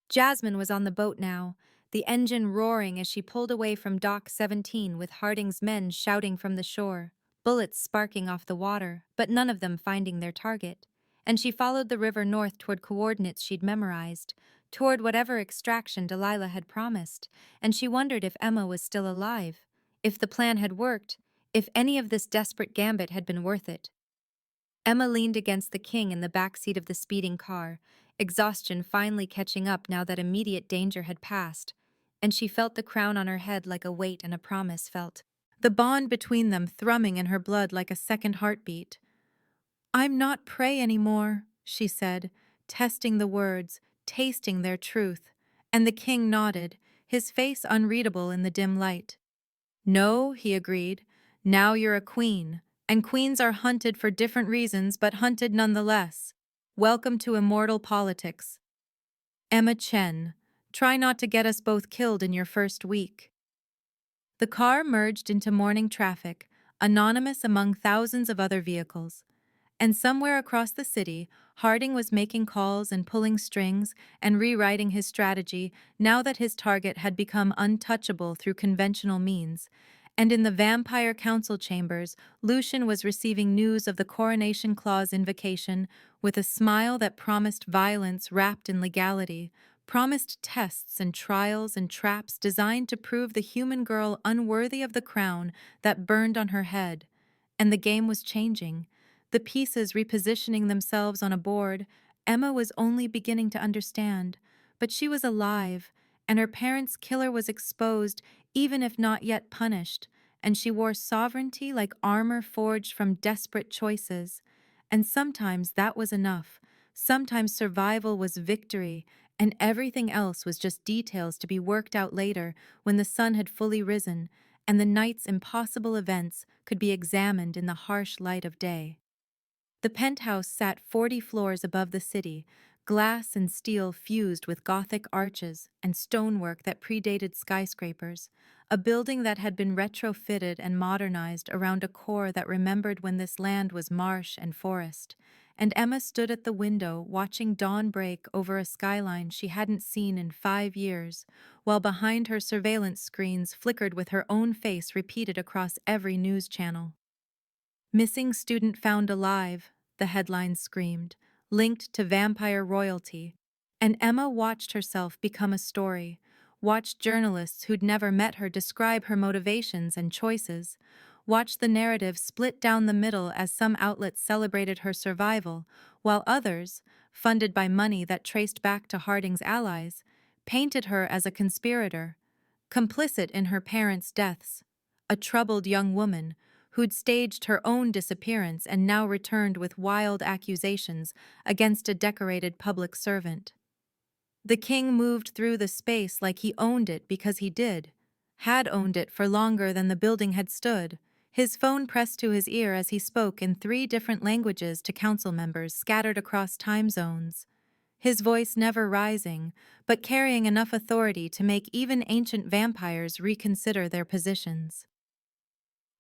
[SPEAKER 1] Jasmine was on the boat now, the engine roaring as she pulled away from Dock 17 with Harding's men shouting from the shore, bullets sparking off the water, but none of them finding their target. And she followed the river north toward coordinates she'd memorized, toward whatever extraction Delilah had promised, and she wondered if Emma was still alive, if the plan had worked, if any of this desperate gambit had been worth it. Emma leaned against the king in the back seat of the speeding car, exhaustion finally catching up now that immediate danger had passed, and she felt the crown on her head like a weight and a promise felt. The bond between them thrumming in her blood like a second heartbeat. "I'm not prey anymore," she said, testing the words, tasting their truth, and the king nodded, his face unreadable in the dim light. "No," he agreed, "now you're a queen, and queens are hunted for different reasons but hunted nonetheless. Welcome to immortal politics. Emma Chen, try not to get us both killed in your first week." The car merged into morning traffic, anonymous among thousands of other vehicles. And somewhere across the city, Harding was making calls and pulling strings and rewriting his strategy now that his target had become untouchable through conventional means. And in the Vampire Council chambers, Lucian was receiving news of the Coronation Clause invocation with a smile that promised violence wrapped in legality, promised tests and trials and traps designed to prove the human girl unworthy of the crown that burned on her head. And the game was changing. The pieces repositioning themselves on a board. Emma was only beginning to understand, but she was alive, and her parents' killer was exposed, even if not yet punished, and she wore sovereignty like armor forged from desperate choices. And sometimes that was enough. Sometimes survival was victory, and everything else was just details to be worked out later when the sun had fully risen, and the night's impossible events could be examined in the harsh light of day. The penthouse sat 40 floors above the city, glass and steel fused with Gothic arches and stonework that predated skyscrapers, a building that had been retrofitted and modernized around a core that remembered when this land was marsh and forest. And Emma stood at the window watching dawn break over a skyline she hadn't seen in 5 years, while behind her surveillance screens flickered with her own face repeated across every news channel. "Missing student found alive," the headlines screamed, linked to vampire royalty. And Emma watched herself become a story, watched journalists who'd never met her describe her motivations and choices, watched the narrative split down the middle as some outlets celebrated her survival, while others, funded by money that traced back to Harding's allies, painted her as a conspirator, complicit in her parents' deaths, a troubled young woman who'd staged her own disappearance and now returned with wild accusations against a decorated public servant. The king moved through the space like he owned it because he had owned it for longer than the building had stood, his phone pressed to his ear as he spoke in 3 different languages to council members scattered across time zones. His voice never rising, but carrying enough authority to make even ancient vampires reconsider their positions.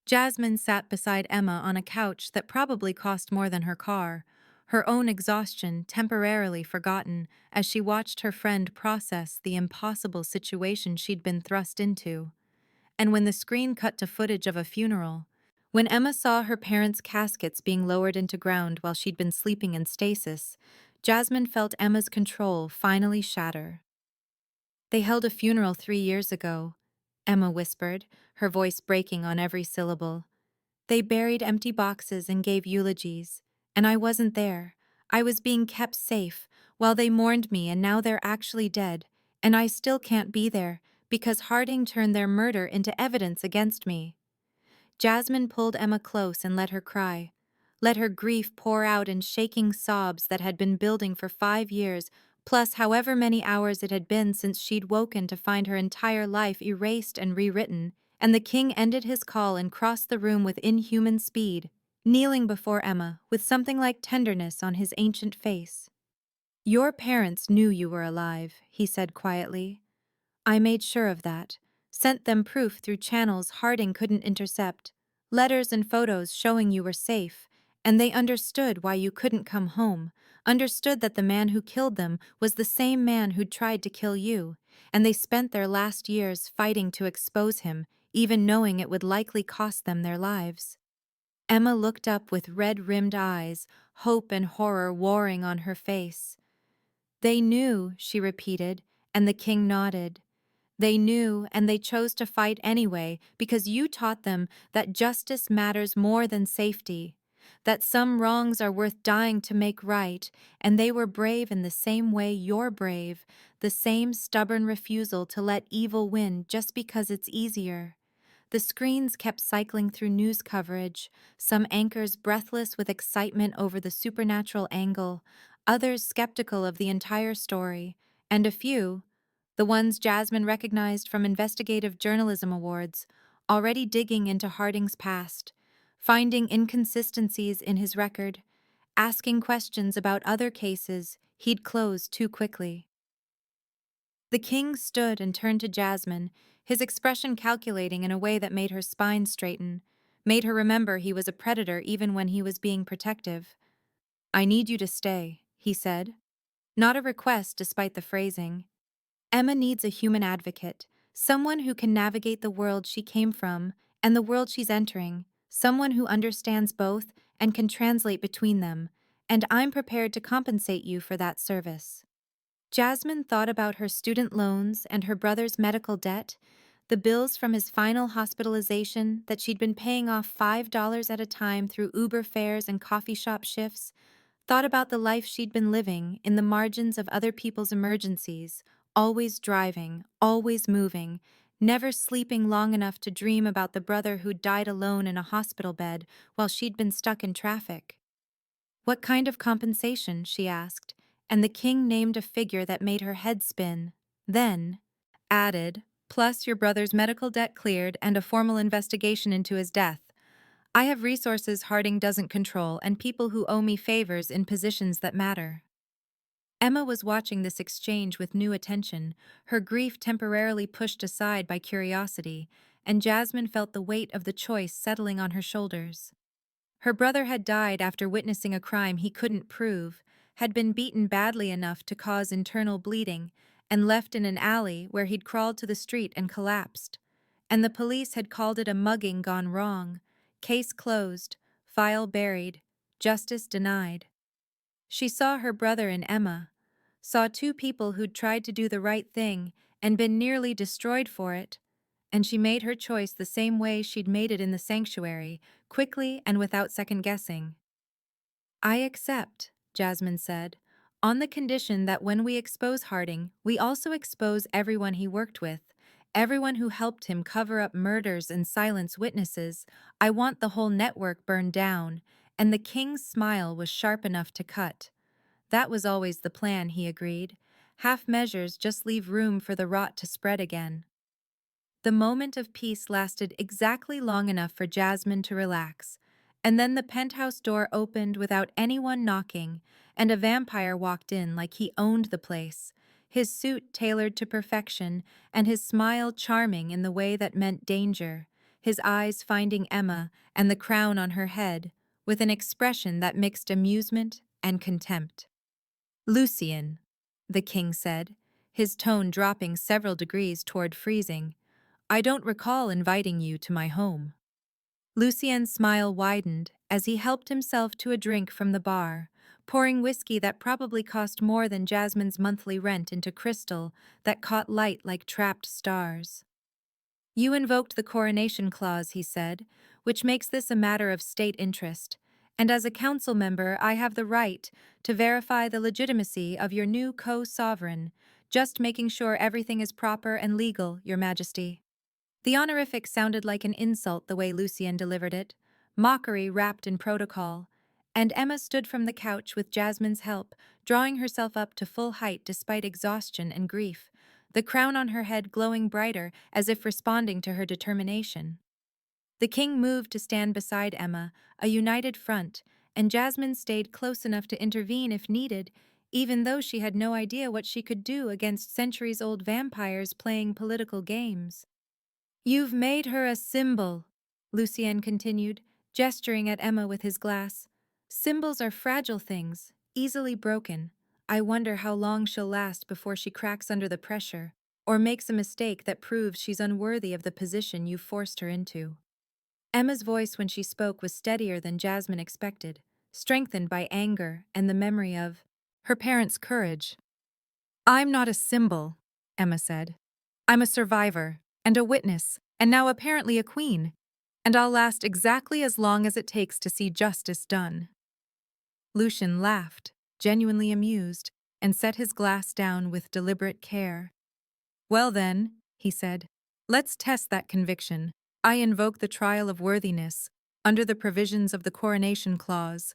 [SPEAKER 1] Jasmine sat beside Emma on a couch that probably cost more than her car, her own exhaustion temporarily forgotten as she watched her friend process the impossible situation she'd been thrust into. And when the screen cut to footage of a funeral, when Emma saw her parents' caskets being lowered into ground while she'd been sleeping in stasis, Jasmine felt Emma's control finally shatter. "They held a funeral 3 years ago," Emma whispered, her voice breaking on every syllable. "They buried empty boxes and gave eulogies, and I wasn't there. I was being kept safe while they mourned me, and now they're actually dead, and I still can't be there because Harding turned their murder into evidence against me." Jasmine pulled Emma close and let her cry. Let her grief pour out in shaking sobs that had been building for 5 years, plus however many hours it had been since she'd woken to find her entire life erased and rewritten, and the king ended his call and crossed the room with inhuman speed, kneeling before Emma with something like tenderness on his ancient face. "Your parents knew you were alive," he said quietly. "I made sure of that. Sent them proof through channels Harding couldn't intercept, letters and photos showing you were safe, and they understood why you couldn't come home, understood that the man who killed them was the same man who'd tried to kill you, and they spent their last years fighting to expose him, even knowing it would likely cost them their lives." Emma looked up with red-rimmed eyes, hope and horror warring on her face. "They knew," she repeated, and the king nodded. "They knew, and they chose to fight anyway because you taught them that justice matters more than safety, that some wrongs are worth dying to make right, and they were brave in the same way you're brave, the same stubborn refusal to let evil win just because it's easier." The screens kept cycling through news coverage, some anchors breathless with excitement over the supernatural angle, others skeptical of the entire story, and a few, the ones Jasmine recognized from investigative journalism awards, already digging into Harding's past, finding inconsistencies in his record, asking questions about other cases he'd closed too quickly. The king stood and turned to Jasmine, his expression calculating in a way that made her spine straighten, made her remember he was a predator even when he was being protective. "I need you to stay," he said. Not a request despite the phrasing. "Emma needs a human advocate, someone who can navigate the world she came from and the world she's entering, someone who understands both and can translate between them, and I'm prepared to compensate you for that service." Jasmine thought about her student loans and her brother's medical debt, the bills from his final hospitalization that she'd been paying off $5 at a time through Uber fares and coffee shop shifts, thought about the life she'd been living in the margins of other people's emergencies, always driving, always moving, never sleeping long enough to dream about the brother who'd died alone in a hospital bed while she'd been stuck in traffic. "What kind of compensation?" she asked, and the king named a figure that made her head spin, then added, "Plus your brother's medical debt cleared and a formal investigation into his death. I have resources Harding doesn't control and people who owe me favors in positions that matter." Emma was watching this exchange with new attention, her grief temporarily pushed aside by curiosity, and Jasmine felt the weight of the choice settling on her shoulders. Her brother had died after witnessing a crime he couldn't prove, had been beaten badly enough to cause internal bleeding, and left in an alley where he'd crawled to the street and collapsed. And the police had called it a mugging gone wrong. Case closed, file buried, justice denied. She saw her brother in Emma, saw two people who'd tried to do the right thing and been nearly destroyed for it, and she made her choice the same way she'd made it in the sanctuary, quickly and without second-guessing. "I accept," Jasmine said, "on the condition that when we expose Harding, we also expose everyone he worked with, everyone who helped him cover up murders and silence witnesses. I want the whole network burned down," and the king's smile was sharp enough to cut. "That was always the plan," he agreed. "Half measures just leave room for the rot to spread again." The moment of peace lasted exactly long enough for Jasmine to relax, and then the penthouse door opened without anyone knocking, and a vampire walked in like he owned the place, his suit tailored to perfection and his smile charming in the way that meant danger, his eyes finding Emma and the crown on her head, with an expression that mixed amusement and contempt. "Lucien," the king said, his tone dropping several degrees toward freezing, "I don't recall inviting you to my home." Lucien's smile widened as he helped himself to a drink from the bar, pouring whiskey that probably cost more than Jasmine's monthly rent into crystal that caught light like trapped stars. "You invoked the coronation clause," he said, "which makes this a matter of state interest, and as a council member I have the right to verify the legitimacy of your new co-sovereign, just making sure everything is proper and legal, Your Majesty." The honorific sounded like an insult the way Lucien delivered it, mockery wrapped in protocol, and Emma stood from the couch with Jasmine's help, drawing herself up to full height despite exhaustion and grief, the crown on her head glowing brighter as if responding to her determination. The king moved to stand beside Emma, a united front, and Jasmine stayed close enough to intervene if needed, even though she had no idea what she could do against centuries-old vampires playing political games. "You've made her a symbol," Lucien continued, gesturing at Emma with his glass. "Symbols are fragile things, easily broken. I wonder how long she'll last before she cracks under the pressure, or makes a mistake that proves she's unworthy of the position you forced her into." Emma's voice when she spoke was steadier than Jasmine expected, strengthened by anger and the memory of her parents' courage. "I'm not a symbol," Emma said. "I'm a survivor, and a witness, and now apparently a queen, and I'll last exactly as long as it takes to see justice done." Lucian laughed, genuinely amused, and set his glass down with deliberate care. "Well then," he said, "let's test that conviction. I invoke the trial of worthiness, under the provisions of the coronation clause.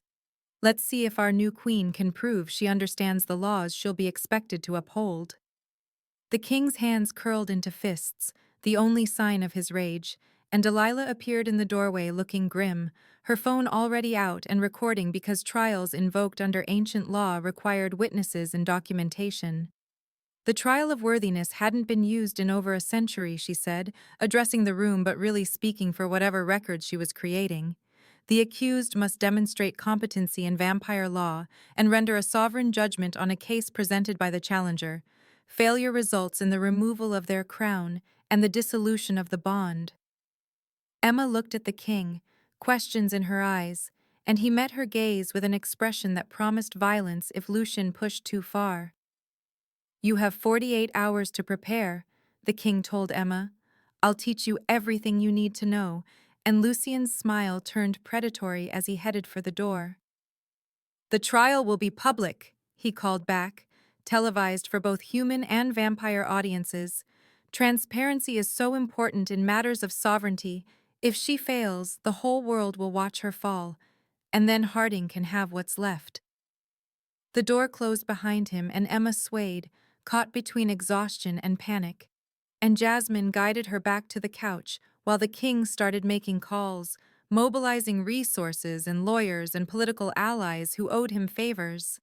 [SPEAKER 1] Let's see if our new queen can prove she understands the laws she'll be expected to uphold." The king's hands curled into fists, the only sign of his rage, and Delilah appeared in the doorway looking grim, her phone already out and recording because trials invoked under ancient law required witnesses and documentation. The trial of worthiness hadn't been used in over a century, she said, addressing the room but really speaking for whatever record she was creating. The accused must demonstrate competency in vampire law and render a sovereign judgment on a case presented by the challenger. Failure results in the removal of their crown and the dissolution of the bond. Emma looked at the king, questions in her eyes, and he met her gaze with an expression that promised violence if Lucian pushed too far. "You have 48 hours to prepare," the king told Emma. "I'll teach you everything you need to know," and Lucian's smile turned predatory as he headed for the door. "The trial will be public," he called back, televised for both human and vampire audiences. "Transparency is so important in matters of sovereignty. If she fails, the whole world will watch her fall, and then Harding can have what's left." The door closed behind him and Emma swayed, caught between exhaustion and panic, and Jasmine guided her back to the couch while the king started making calls, mobilizing resources and lawyers and political allies who owed him favors.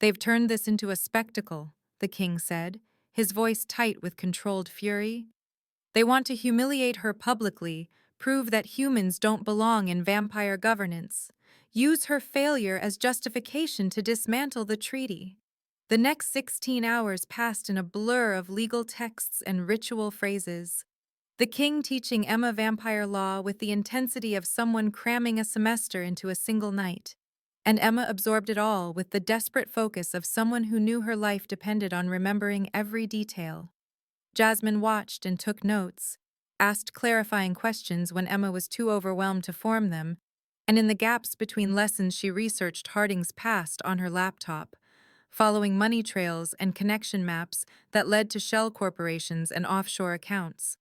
[SPEAKER 1] "They've turned this into a spectacle," the king said, his voice tight with controlled fury. "They want to humiliate her publicly, prove that humans don't belong in vampire governance, use her failure as justification to dismantle the treaty." The next 16 hours passed in a blur of legal texts and ritual phrases. The king teaching Emma vampire law with the intensity of someone cramming a semester into a single night. And Emma absorbed it all with the desperate focus of someone who knew her life depended on remembering every detail. Jasmine watched and took notes, asked clarifying questions when Emma was too overwhelmed to form them, and in the gaps between lessons she researched Harding's past on her laptop, following money trails and connection maps that led to shell corporations and offshore accounts.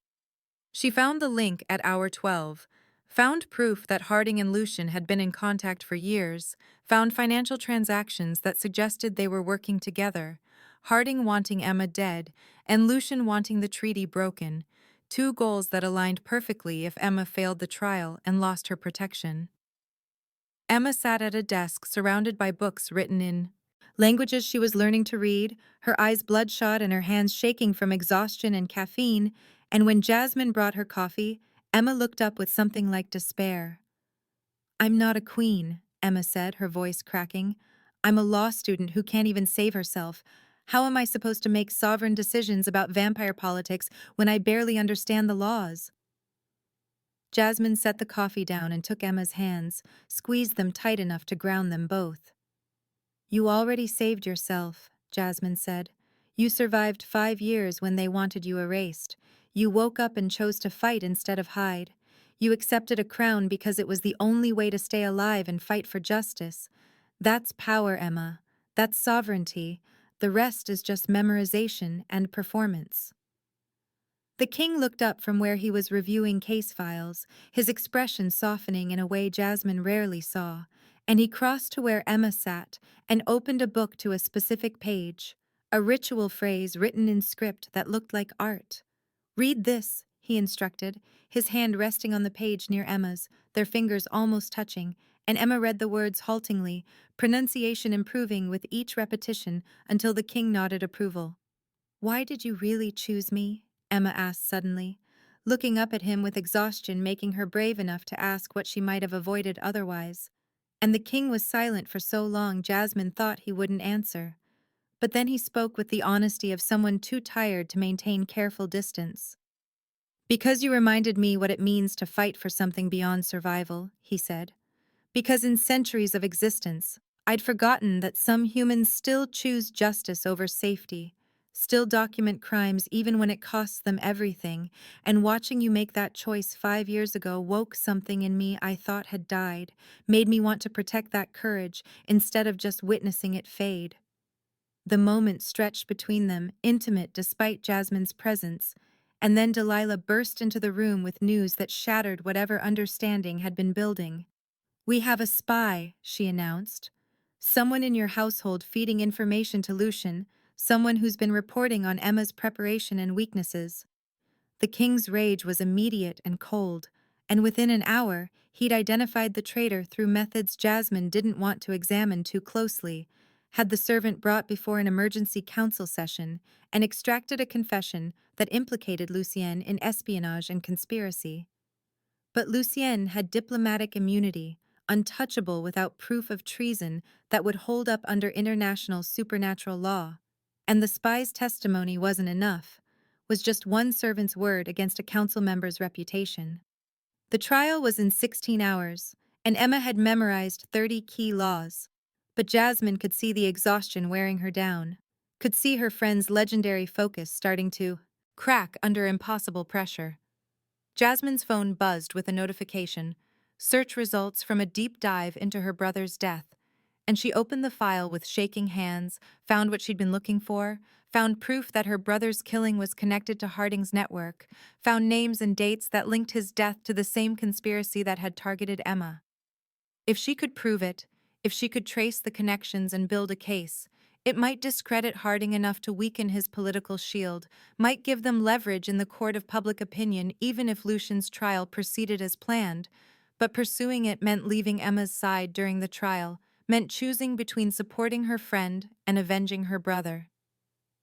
[SPEAKER 1] She found the link at hour 12, found proof that Harding and Lucian had been in contact for years, found financial transactions that suggested they were working together, Harding wanting Emma dead and Lucian wanting the treaty broken, two goals that aligned perfectly if Emma failed the trial and lost her protection. Emma sat at a desk surrounded by books written in languages she was learning to read, her eyes bloodshot and her hands shaking from exhaustion and caffeine, and when Jasmine brought her coffee, Emma looked up with something like despair. "I'm not a queen," Emma said, her voice cracking. "I'm a law student who can't even save herself. How am I supposed to make sovereign decisions about vampire politics when I barely understand the laws?" Jasmine set the coffee down and took Emma's hands, squeezed them tight enough to ground them both. "You already saved yourself," Jasmine said. "You survived 5 years when they wanted you erased. You woke up and chose to fight instead of hide. You accepted a crown because it was the only way to stay alive and fight for justice. That's power, Emma. That's sovereignty. The rest is just memorization and performance." The king looked up from where he was reviewing case files, his expression softening in a way Jasmine rarely saw, and he crossed to where Emma sat and opened a book to a specific page, a ritual phrase written in script that looked like art. "Read this," he instructed, his hand resting on the page near Emma's, their fingers almost touching, and Emma read the words haltingly, pronunciation improving with each repetition until the king nodded approval. "Why did you really choose me?" Emma asked suddenly, looking up at him with exhaustion making her brave enough to ask what she might have avoided otherwise. And the king was silent for so long Jasmine thought he wouldn't answer. But then he spoke with the honesty of someone too tired to maintain careful distance. "Because you reminded me what it means to fight for something beyond survival," he said. "Because in centuries of existence, I'd forgotten that some humans still choose justice over safety, still document crimes even when it costs them everything, and watching you make that choice 5 years ago woke something in me I thought had died, made me want to protect that courage instead of just witnessing it fade." The moment stretched between them, intimate despite Jasmine's presence, and then Delilah burst into the room with news that shattered whatever understanding had been building. "We have a spy," she announced. "Someone in your household feeding information to Lucian, someone who's been reporting on Emma's preparation and weaknesses." The king's rage was immediate and cold, and within an hour, he'd identified the traitor through methods Jasmine didn't want to examine too closely, had the servant brought before an emergency council session, and extracted a confession that implicated Lucienne in espionage and conspiracy. But Lucienne had diplomatic immunity, untouchable without proof of treason that would hold up under international supernatural law. And the spy's testimony wasn't enough, was just one servant's word against a council member's reputation. The trial was in 16 hours, and Emma had memorized 30 key laws. But Jasmine could see the exhaustion wearing her down, could see her friend's legendary focus starting to crack under impossible pressure. Jasmine's phone buzzed with a notification, search results from a deep dive into her brother's death, and she opened the file with shaking hands, found what she'd been looking for, found proof that her brother's killing was connected to Harding's network, found names and dates that linked his death to the same conspiracy that had targeted Emma. If she could prove it, if she could trace the connections and build a case, it might discredit Harding enough to weaken his political shield, might give them leverage in the court of public opinion even if Lucian's trial proceeded as planned, but pursuing it meant leaving Emma's side during the trial, meant choosing between supporting her friend and avenging her brother.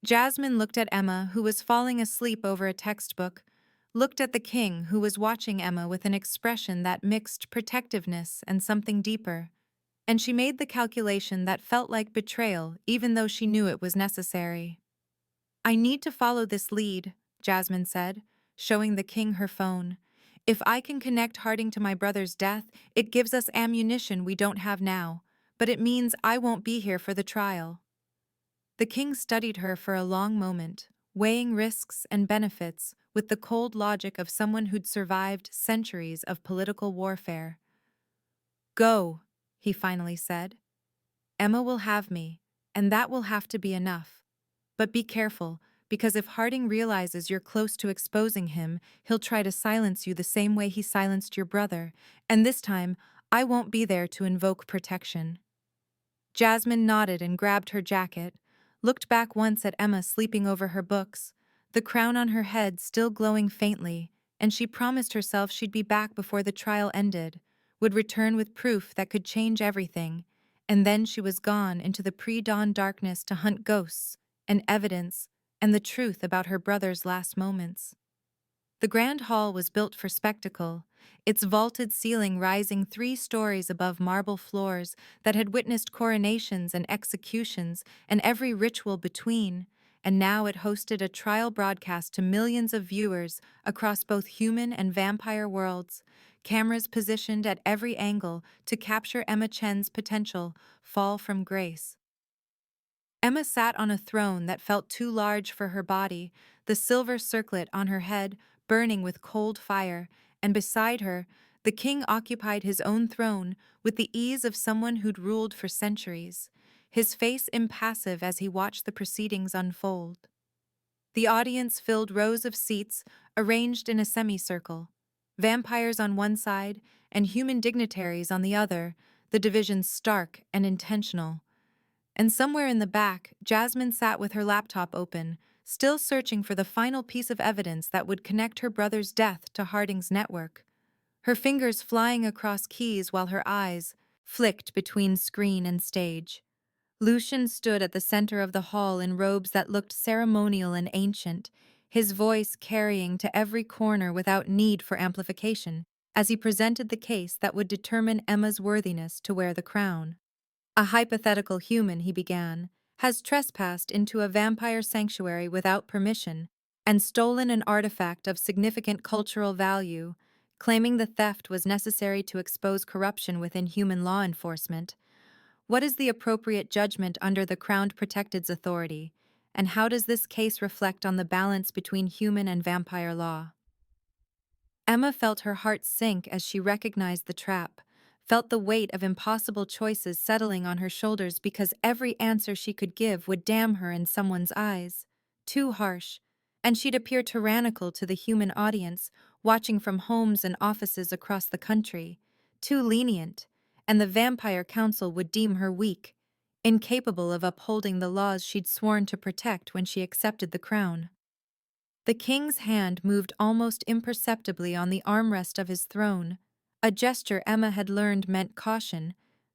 [SPEAKER 1] Jasmine looked at Emma, who was falling asleep over a textbook, looked at the king, who was watching Emma with an expression that mixed protectiveness and something deeper, and she made the calculation that felt like betrayal even though she knew it was necessary. "I need to follow this lead," Jasmine said, showing the king her phone. "If I can connect Harding to my brother's death, it gives us ammunition we don't have now, but it means I won't be here for the trial." The king studied her for a long moment, weighing risks and benefits with the cold logic of someone who'd survived centuries of political warfare. "Go," he finally said. "Emma will have me, and that will have to be enough. But be careful, because if Harding realizes you're close to exposing him, he'll try to silence you the same way he silenced your brother, and this time, I won't be there to invoke protection." Jasmine nodded and grabbed her jacket, looked back once at Emma sleeping over her books, the crown on her head still glowing faintly, and she promised herself she'd be back before the trial ended, would return with proof that could change everything, and then she was gone into the pre-dawn darkness to hunt ghosts, and evidence, and the truth about her brother's last moments. The grand hall was built for spectacle, its vaulted ceiling rising 3 stories above marble floors that had witnessed coronations and executions and every ritual between, and now it hosted a trial broadcast to millions of viewers across both human and vampire worlds, cameras positioned at every angle to capture Emma Chen's potential fall from grace. Emma sat on a throne that felt too large for her body, the silver circlet on her head burning with cold fire, and beside her, the king occupied his own throne with the ease of someone who'd ruled for centuries, his face impassive as he watched the proceedings unfold. The audience filled rows of seats arranged in a semicircle, vampires on one side and human dignitaries on the other, the division stark and intentional. And somewhere in the back, Jasmine sat with her laptop open, still searching for the final piece of evidence that would connect her brother's death to Harding's network. Her fingers flying across keys while her eyes flicked between screen and stage. Lucian stood at the center of the hall in robes that looked ceremonial and ancient, his voice carrying to every corner without need for amplification, as he presented the case that would determine Emma's worthiness to wear the crown. A hypothetical human, he began, has trespassed into a vampire sanctuary without permission and stolen an artifact of significant cultural value, claiming the theft was necessary to expose corruption within human law enforcement. What is the appropriate judgment under the Crown Protected's authority, and how does this case reflect on the balance between human and vampire law? Emma felt her heart sink as she recognized the trap, felt the weight of impossible choices settling on her shoulders because every answer she could give would damn her in someone's eyes. Too harsh, and she'd appear tyrannical to the human audience watching from homes and offices across the country. Too lenient, and the Vampire Council would deem her weak, incapable of upholding the laws she'd sworn to protect when she accepted the crown. The king's hand moved almost imperceptibly on the armrest of his throne, a gesture Emma had learned meant caution,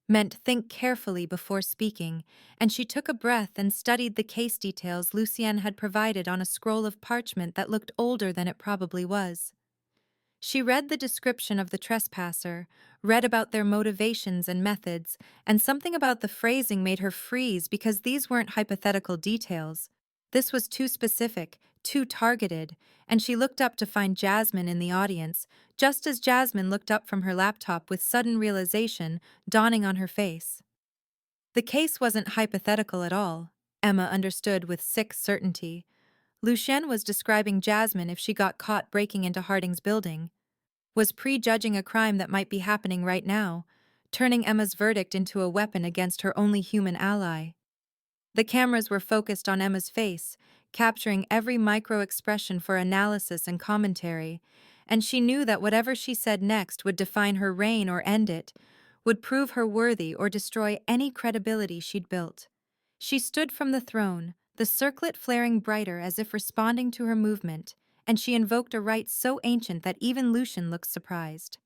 [SPEAKER 1] meant think carefully before speaking, and she took a breath and studied the case details Lucien had provided on a scroll of parchment that looked older than it probably was. She read the description of the trespasser, read about their motivations and methods, and something about the phrasing made her freeze because these weren't hypothetical details. This was too specific, too targeted, and she looked up to find Jasmine in the audience, just as Jasmine looked up from her laptop with sudden realization dawning on her face. The case wasn't hypothetical at all, Emma understood with sick certainty. Lucien was describing Jasmine if she got caught breaking into Harding's building, was prejudging a crime that might be happening right now, turning Emma's verdict into a weapon against her only human ally. The cameras were focused on Emma's face, capturing every micro-expression for analysis and commentary, and she knew that whatever she said next would define her reign or end it, would prove her worthy or destroy any credibility she'd built. She stood from the throne, the circlet flaring brighter as if responding to her movement, and she invoked a rite so ancient that even Lucian looked surprised.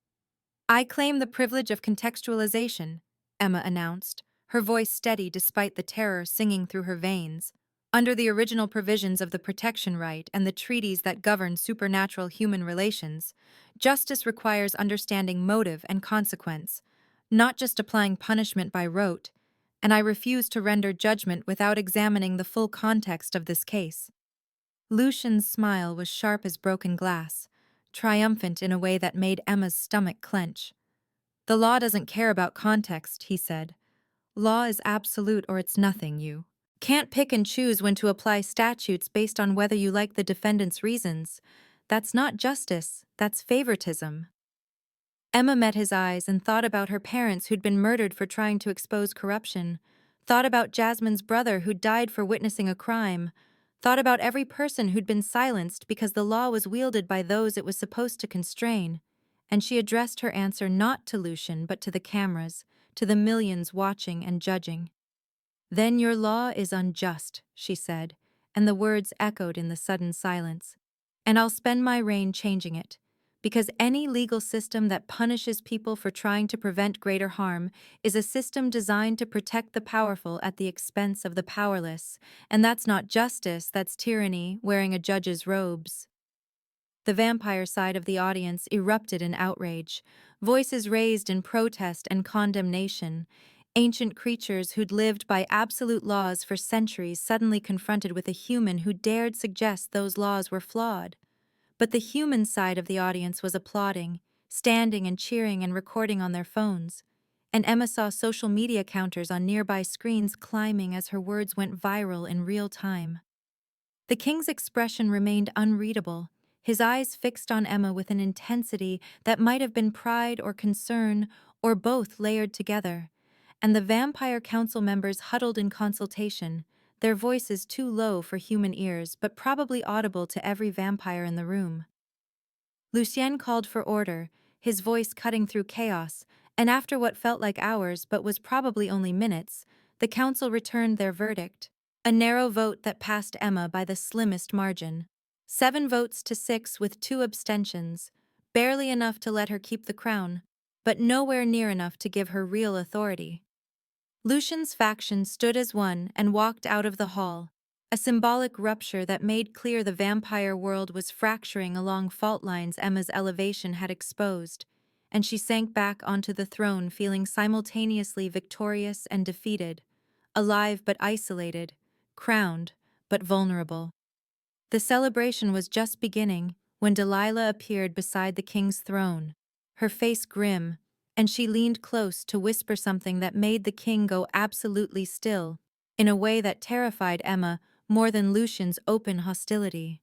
[SPEAKER 1] "I claim the privilege of contextualization," Emma announced, her voice steady despite the terror singing through her veins. "Under the original provisions of the Protection Rite and the treaties that govern supernatural human relations, justice requires understanding motive and consequence, not just applying punishment by rote, and I refuse to render judgment without examining the full context of this case." Lucian's smile was sharp as broken glass, triumphant in a way that made Emma's stomach clench. "The law doesn't care about context," he said. "Law is absolute or it's nothing, you can't pick and choose when to apply statutes based on whether you like the defendant's reasons. That's not justice, that's favoritism." Emma met his eyes and thought about her parents who'd been murdered for trying to expose corruption, thought about Jasmine's brother who'd died for witnessing a crime, thought about every person who'd been silenced because the law was wielded by those it was supposed to constrain, and she addressed her answer not to Lucian but to the cameras, to the millions watching and judging. "Then your law is unjust," she said, and the words echoed in the sudden silence. "And I'll spend my reign changing it. Because any legal system that punishes people for trying to prevent greater harm is a system designed to protect the powerful at the expense of the powerless, and that's not justice, that's tyranny wearing a judge's robes." The vampire side of the audience erupted in outrage, voices raised in protest and condemnation. Ancient creatures who'd lived by absolute laws for centuries suddenly confronted with a human who dared suggest those laws were flawed. But the human side of the audience was applauding, standing and cheering and recording on their phones. And Emma saw social media counters on nearby screens climbing as her words went viral in real time. The king's expression remained unreadable, his eyes fixed on Emma with an intensity that might have been pride or concern, or both layered together. And the Vampire Council members huddled in consultation, their voices too low for human ears but probably audible to every vampire in the room. Lucien called for order, his voice cutting through chaos, and after what felt like hours but was probably only minutes, The council returned their verdict, a narrow vote that passed Emma by the slimmest margin. 7 votes to 6 with 2 abstentions, barely enough to let her keep the crown, but nowhere near enough to give her real authority. Lucian's faction stood as one and walked out of the hall, a symbolic rupture that made clear the vampire world was fracturing along fault lines Emma's elevation had exposed, and she sank back onto the throne feeling simultaneously victorious and defeated, alive but isolated, crowned but vulnerable. The celebration was just beginning when Delilah appeared beside the king's throne, her face grim, and she leaned close to whisper something that made the king go absolutely still, in a way that terrified Emma more than Lucian's open hostility.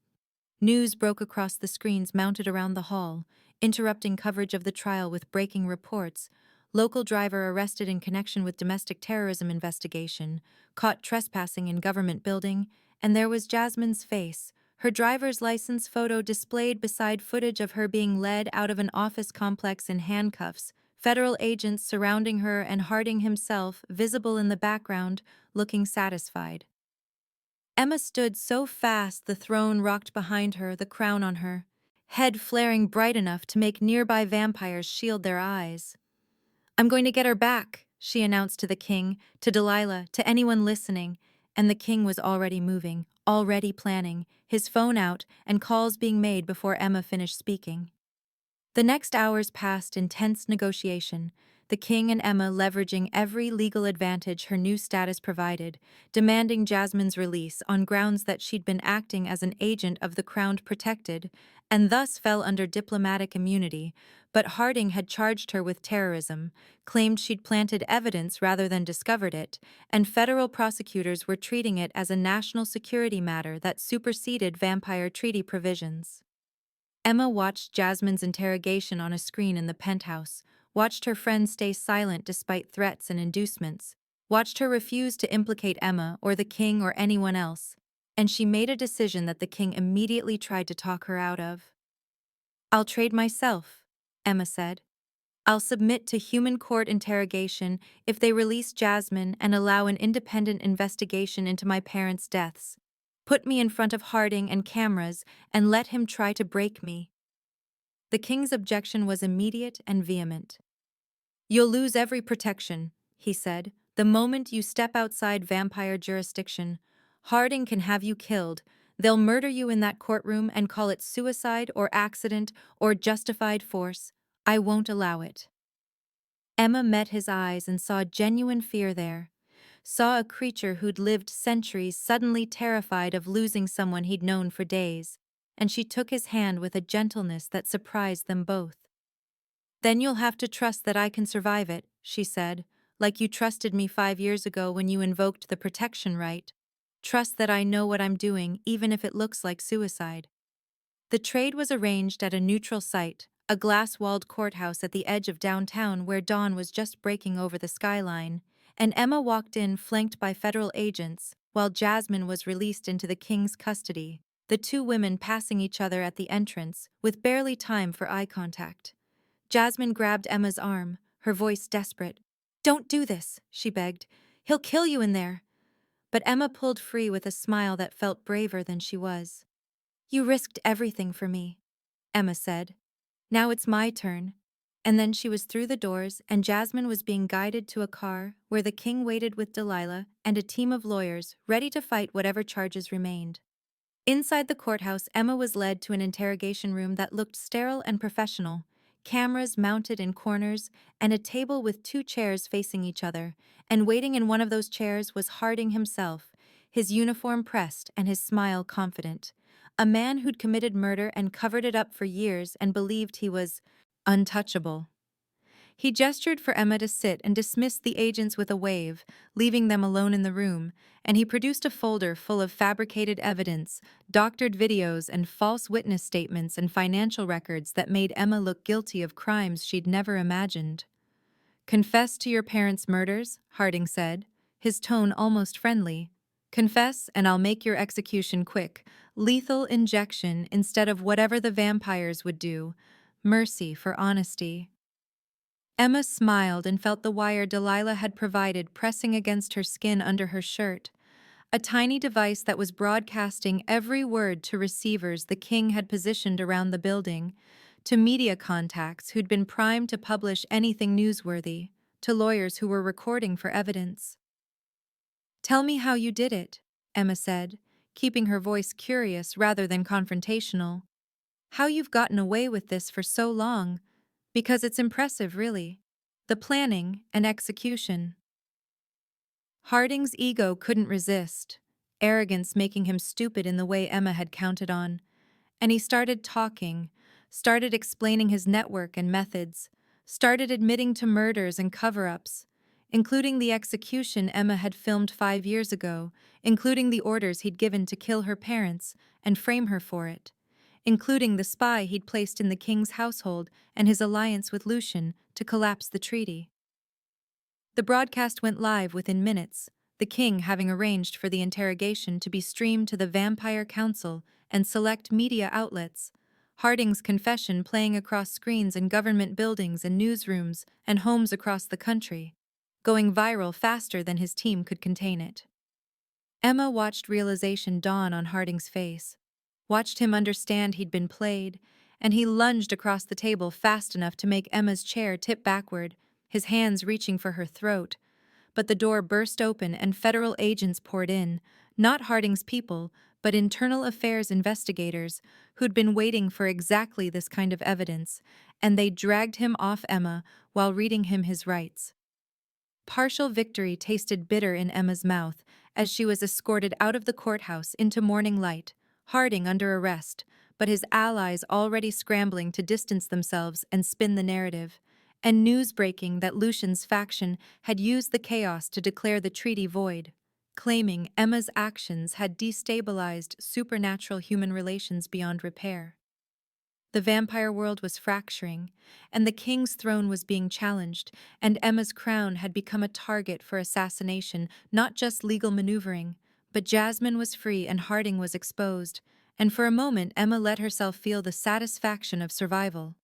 [SPEAKER 1] News broke across the screens mounted around the hall, interrupting coverage of the trial with breaking reports. Local driver arrested in connection with domestic terrorism investigation, caught trespassing in government building, and there was Jasmine's face, her driver's license photo displayed beside footage of her being led out of an office complex in handcuffs, federal agents surrounding her and Harding himself visible in the background, looking satisfied. Emma stood so fast the throne rocked behind her, the crown on her, head flaring bright enough to make nearby vampires shield their eyes. "I'm going to get her back," she announced to the king, to Delilah, to anyone listening, and the king was already moving, already planning, his phone out and calls being made before Emma finished speaking. The next hours passed in tense negotiation, the king and Emma leveraging every legal advantage her new status provided, demanding Jasmine's release on grounds that she'd been acting as an agent of the crown protected, and thus fell under diplomatic immunity, but Harding had charged her with terrorism, claimed she'd planted evidence rather than discovered it, and federal prosecutors were treating it as a national security matter that superseded vampire treaty provisions. Emma watched Jasmine's interrogation on a screen in the penthouse, watched her friend stay silent despite threats and inducements, watched her refuse to implicate Emma or the king or anyone else, and she made a decision that the king immediately tried to talk her out of. "I'll trade myself," Emma said. "I'll submit to human court interrogation if they release Jasmine and allow an independent investigation into my parents' deaths. Put me in front of Harding and cameras and let him try to break me." The king's objection was immediate and vehement. "You'll lose every protection," he said, "the moment you step outside vampire jurisdiction. Harding can have you killed. They'll murder you in that courtroom and call it suicide or accident or justified force. I won't allow it." Emma met his eyes and saw genuine fear there. Saw a creature who'd lived centuries suddenly terrified of losing someone he'd known for days, and she took his hand with a gentleness that surprised them both. "Then you'll have to trust that I can survive it," she said, "like you trusted me 5 years ago when you invoked the Protection Rite. Trust that I know what I'm doing even if it looks like suicide." The trade was arranged at a neutral site, a glass-walled courthouse at the edge of downtown where dawn was just breaking over the skyline, and Emma walked in flanked by federal agents, while Jasmine was released into the king's custody, the 2 women passing each other at the entrance, with barely time for eye contact. Jasmine grabbed Emma's arm, her voice desperate. "Don't do this," she begged. "He'll kill you in there." But Emma pulled free with a smile that felt braver than she was. "You risked everything for me," Emma said. "Now it's my turn." And then she was through the doors, and Jasmine was being guided to a car where the king waited with Delilah and a team of lawyers ready to fight whatever charges remained. Inside the courthouse, Emma was led to an interrogation room that looked sterile and professional, cameras mounted in corners, and a table with 2 chairs facing each other, and waiting in one of those chairs was Harding himself, his uniform pressed and his smile confident. A man who'd committed murder and covered it up for years and believed he was untouchable. He gestured for Emma to sit and dismissed the agents with a wave, leaving them alone in the room, and he produced a folder full of fabricated evidence, doctored videos, and false witness statements and financial records that made Emma look guilty of crimes she'd never imagined. "Confess to your parents' murders," Harding said, his tone almost friendly. "Confess, and I'll make your execution quick. Lethal injection instead of whatever the vampires would do. Mercy for honesty." Emma smiled and felt the wire Delilah had provided pressing against her skin under her shirt, a tiny device that was broadcasting every word to receivers the king had positioned around the building, to media contacts who'd been primed to publish anything newsworthy, to lawyers who were recording for evidence. "Tell me how you did it," Emma said, keeping her voice curious rather than confrontational. "How you've gotten away with this for so long, because it's impressive, really. The planning and execution." Harding's ego couldn't resist, arrogance making him stupid in the way Emma had counted on, and he started talking, started explaining his network and methods, started admitting to murders and cover-ups, including the execution Emma had filmed 5 years ago, including the orders he'd given to kill her parents and frame her for it, including the spy he'd placed in the king's household and his alliance with Lucian to collapse the treaty. The broadcast went live within minutes, the king having arranged for the interrogation to be streamed to the Vampire Council and select media outlets, Harding's confession playing across screens in government buildings and newsrooms and homes across the country, going viral faster than his team could contain it. Emma watched realization dawn on Harding's face, watched him understand he'd been played, and he lunged across the table fast enough to make Emma's chair tip backward, his hands reaching for her throat. But the door burst open and federal agents poured in, not Harding's people, but internal affairs investigators who'd been waiting for exactly this kind of evidence, and they dragged him off Emma while reading him his rights. Partial victory tasted bitter in Emma's mouth as she was escorted out of the courthouse into morning light, Harding under arrest, but his allies already scrambling to distance themselves and spin the narrative, and news breaking that Lucian's faction had used the chaos to declare the treaty void, claiming Emma's actions had destabilized supernatural human relations beyond repair. The vampire world was fracturing, and the king's throne was being challenged, and Emma's crown had become a target for assassination, not just legal maneuvering. But Jasmine was free and Harding was exposed, and for a moment Emma let herself feel the satisfaction of survival.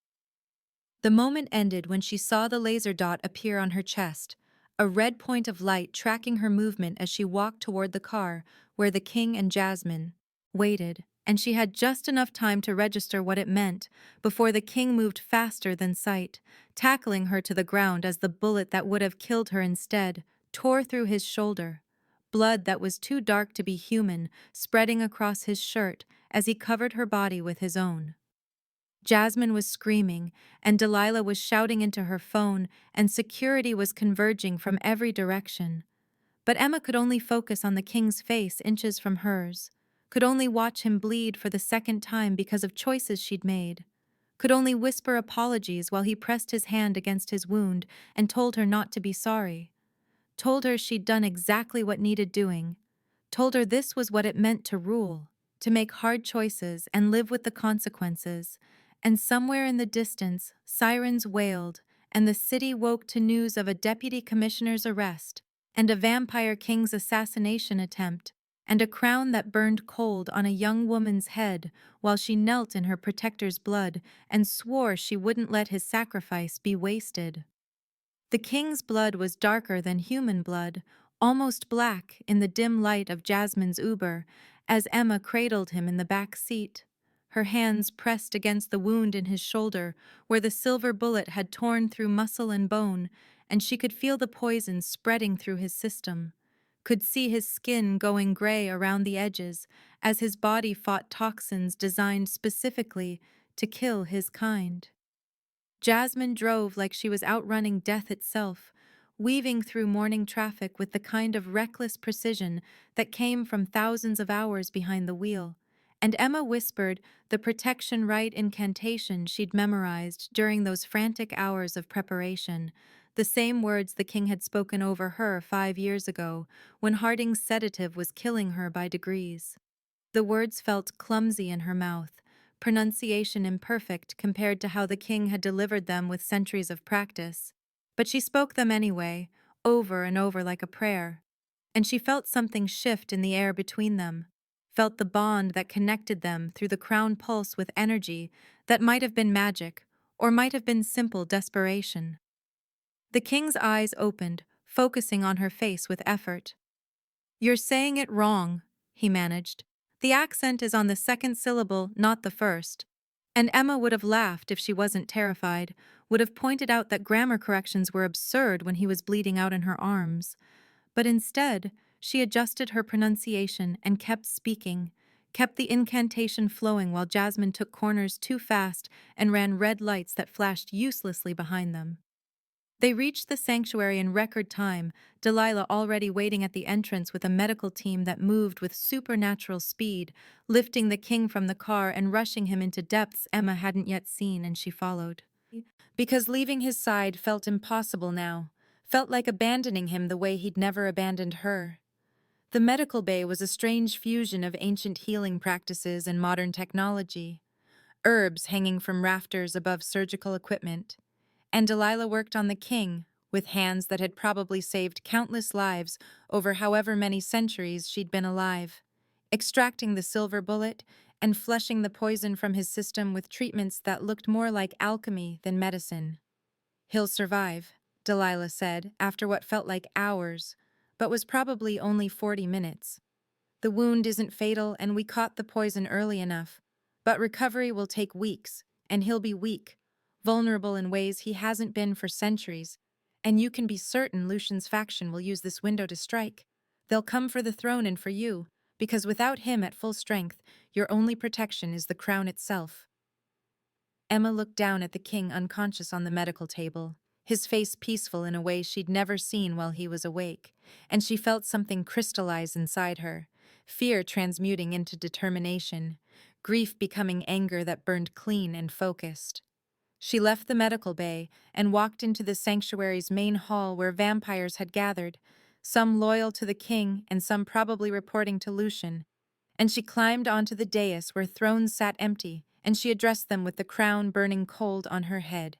[SPEAKER 1] The moment ended when she saw the laser dot appear on her chest, a red point of light tracking her movement as she walked toward the car where the king and Jasmine waited, and she had just enough time to register what it meant before the king moved faster than sight, tackling her to the ground as the bullet that would have killed her instead tore through his shoulder, blood that was too dark to be human spreading across his shirt as he covered her body with his own. Jasmine was screaming, and Delilah was shouting into her phone, and security was converging from every direction. But Emma could only focus on the king's face inches from hers, could only watch him bleed for the second time because of choices she'd made, could only whisper apologies while he pressed his hand against his wound and told her not to be sorry, told her she'd done exactly what needed doing, told her this was what it meant to rule, to make hard choices and live with the consequences. And somewhere in the distance, sirens wailed, and the city woke to news of a deputy commissioner's arrest, and a vampire king's assassination attempt, and a crown that burned cold on a young woman's head while she knelt in her protector's blood and swore she wouldn't let his sacrifice be wasted. The king's blood was darker than human blood, almost black in the dim light of Jasmine's Uber, as Emma cradled him in the back seat, her hands pressed against the wound in his shoulder where the silver bullet had torn through muscle and bone, and she could feel the poison spreading through his system, could see his skin going gray around the edges as his body fought toxins designed specifically to kill his kind. Jasmine drove like she was outrunning death itself, weaving through morning traffic with the kind of reckless precision that came from thousands of hours behind the wheel, and Emma whispered the Protection Rite incantation she'd memorized during those frantic hours of preparation, the same words the king had spoken over her 5 years ago when Harding's sedative was killing her by degrees. The words felt clumsy in her mouth, pronunciation imperfect compared to how the king had delivered them with centuries of practice. But she spoke them anyway, over and over like a prayer. And she felt something shift in the air between them, felt the bond that connected them through the crown pulse with energy that might have been magic or might have been simple desperation. The king's eyes opened, focusing on her face with effort. "You're saying it wrong," he managed. "The accent is on the second syllable, not the first." And Emma would have laughed if she wasn't terrified, would have pointed out that grammar corrections were absurd when he was bleeding out in her arms. But instead, she adjusted her pronunciation and kept speaking, kept the incantation flowing while Jasmine took corners too fast and ran red lights that flashed uselessly behind them. They reached the sanctuary in record time, Delilah already waiting at the entrance with a medical team that moved with supernatural speed, lifting the king from the car and rushing him into depths Emma hadn't yet seen, and she followed. Because leaving his side felt impossible now, felt like abandoning him the way he'd never abandoned her. The medical bay was a strange fusion of ancient healing practices and modern technology, herbs hanging from rafters above surgical equipment. And Delilah worked on the king, with hands that had probably saved countless lives over however many centuries she'd been alive, extracting the silver bullet and flushing the poison from his system with treatments that looked more like alchemy than medicine. "He'll survive," Delilah said, after what felt like hours, but was probably only 40 minutes. "The wound isn't fatal and we caught the poison early enough, but recovery will take weeks, and he'll be weak, vulnerable in ways he hasn't been for centuries, and you can be certain Lucian's faction will use this window to strike. They'll come for the throne and for you, because without him at full strength, your only protection is the crown itself." Emma looked down at the king unconscious on the medical table, his face peaceful in a way she'd never seen while he was awake, and she felt something crystallize inside her, fear transmuting into determination, grief becoming anger that burned clean and focused. She left the medical bay and walked into the sanctuary's main hall where vampires had gathered, some loyal to the king and some probably reporting to Lucian. And she climbed onto the dais where thrones sat empty, and she addressed them with the crown burning cold on her head.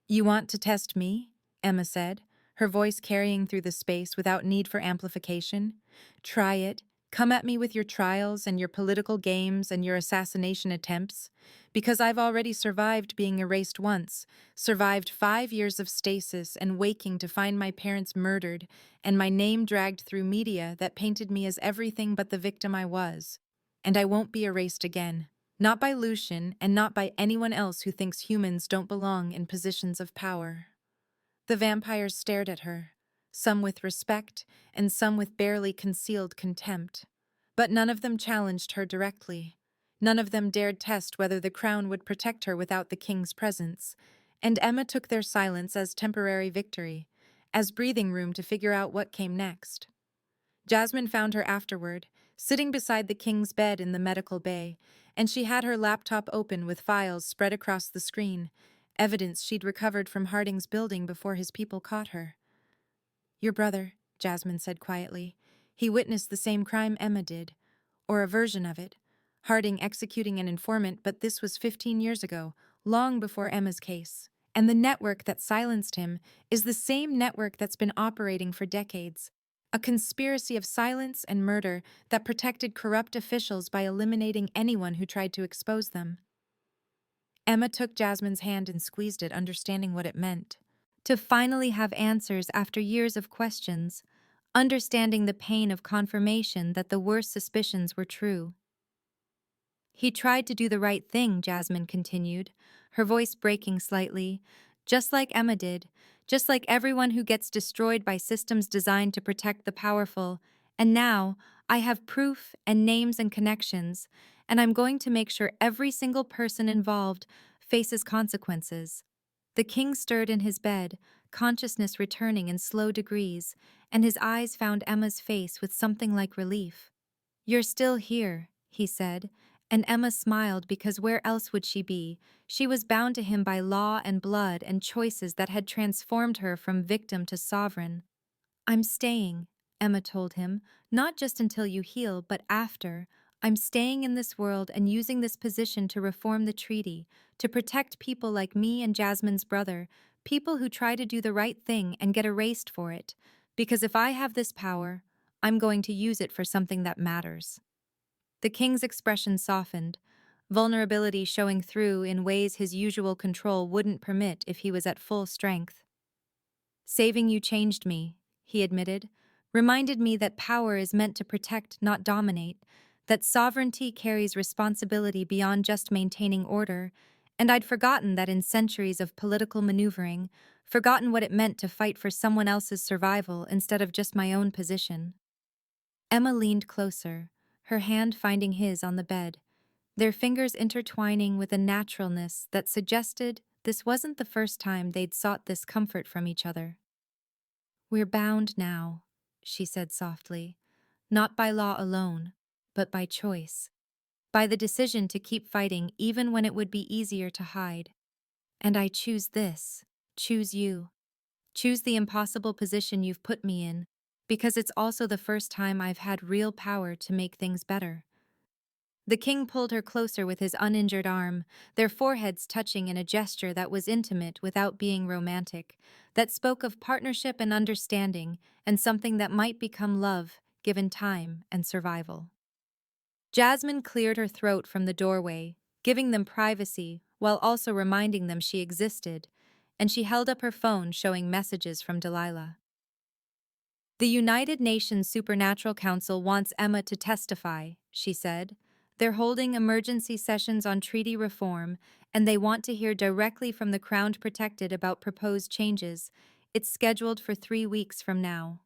[SPEAKER 1] "You want to test me?" Emma said, her voice carrying through the space without need for amplification. "Try it. Come at me with your trials and your political games and your assassination attempts. Because I've already survived being erased once, survived 5 years of stasis and waking to find my parents murdered, and my name dragged through media that painted me as everything but the victim I was. And I won't be erased again. Not by Lucian, and not by anyone else who thinks humans don't belong in positions of power." The vampires stared at her, some with respect and some with barely concealed contempt. But none of them challenged her directly. None of them dared test whether the crown would protect her without the king's presence, and Emma took their silence as temporary victory, as breathing room to figure out what came next. Jasmine found her afterward, sitting beside the king's bed in the medical bay, and she had her laptop open with files spread across the screen, evidence she'd recovered from Harding's building before his people caught her. "Your brother," Jasmine said quietly. "He witnessed the same crime Emma did, or a version of it. Harding executing an informant, but this was 15 years ago, long before Emma's case. And the network that silenced him is the same network that's been operating for decades. A conspiracy of silence and murder that protected corrupt officials by eliminating anyone who tried to expose them." Emma took Jasmine's hand and squeezed it, understanding what it meant. To finally have answers after years of questions, understanding the pain of confirmation that the worst suspicions were true. "He tried to do the right thing," Jasmine continued, her voice breaking slightly, "just like Emma did, just like everyone who gets destroyed by systems designed to protect the powerful. And now, I have proof and names and connections, and I'm going to make sure every single person involved faces consequences." The king stirred in his bed, consciousness returning in slow degrees, and his eyes found Emma's face with something like relief. "You're still here," he said, and Emma smiled because where else would she be? She was bound to him by law and blood and choices that had transformed her from victim to sovereign. "I'm staying," Emma told him, "not just until you heal, but after. I'm staying in this world and using this position to reform the treaty, to protect people like me and Jasmine's brother, people who try to do the right thing and get erased for it. Because if I have this power, I'm going to use it for something that matters." The king's expression softened, vulnerability showing through in ways his usual control wouldn't permit if he was at full strength. Saving you changed me, he admitted, reminded me that power is meant to protect, not dominate, that sovereignty carries responsibility beyond just maintaining order, and I'd forgotten that in centuries of political maneuvering, forgotten what it meant to fight for someone else's survival instead of just my own position. Emma leaned closer, her hand finding his on the bed, their fingers intertwining with a naturalness that suggested this wasn't the first time they'd sought this comfort from each other. "We're bound now," she said softly, "not by law alone, but by choice, by the decision to keep fighting even when it would be easier to hide. And I choose this, choose you, choose the impossible position you've put me in, because it's also the first time I've had real power to make things better." The king pulled her closer with his uninjured arm, their foreheads touching in a gesture that was intimate without being romantic, that spoke of partnership and understanding, and something that might become love, given time and survival. Jasmine cleared her throat from the doorway, giving them privacy while also reminding them she existed, and she held up her phone showing messages from Delilah. "The United Nations Supernatural Council wants Emma to testify," she said. "They're holding emergency sessions on treaty reform, and they want to hear directly from the Crowned Protected about proposed changes. It's scheduled for 3 weeks from now."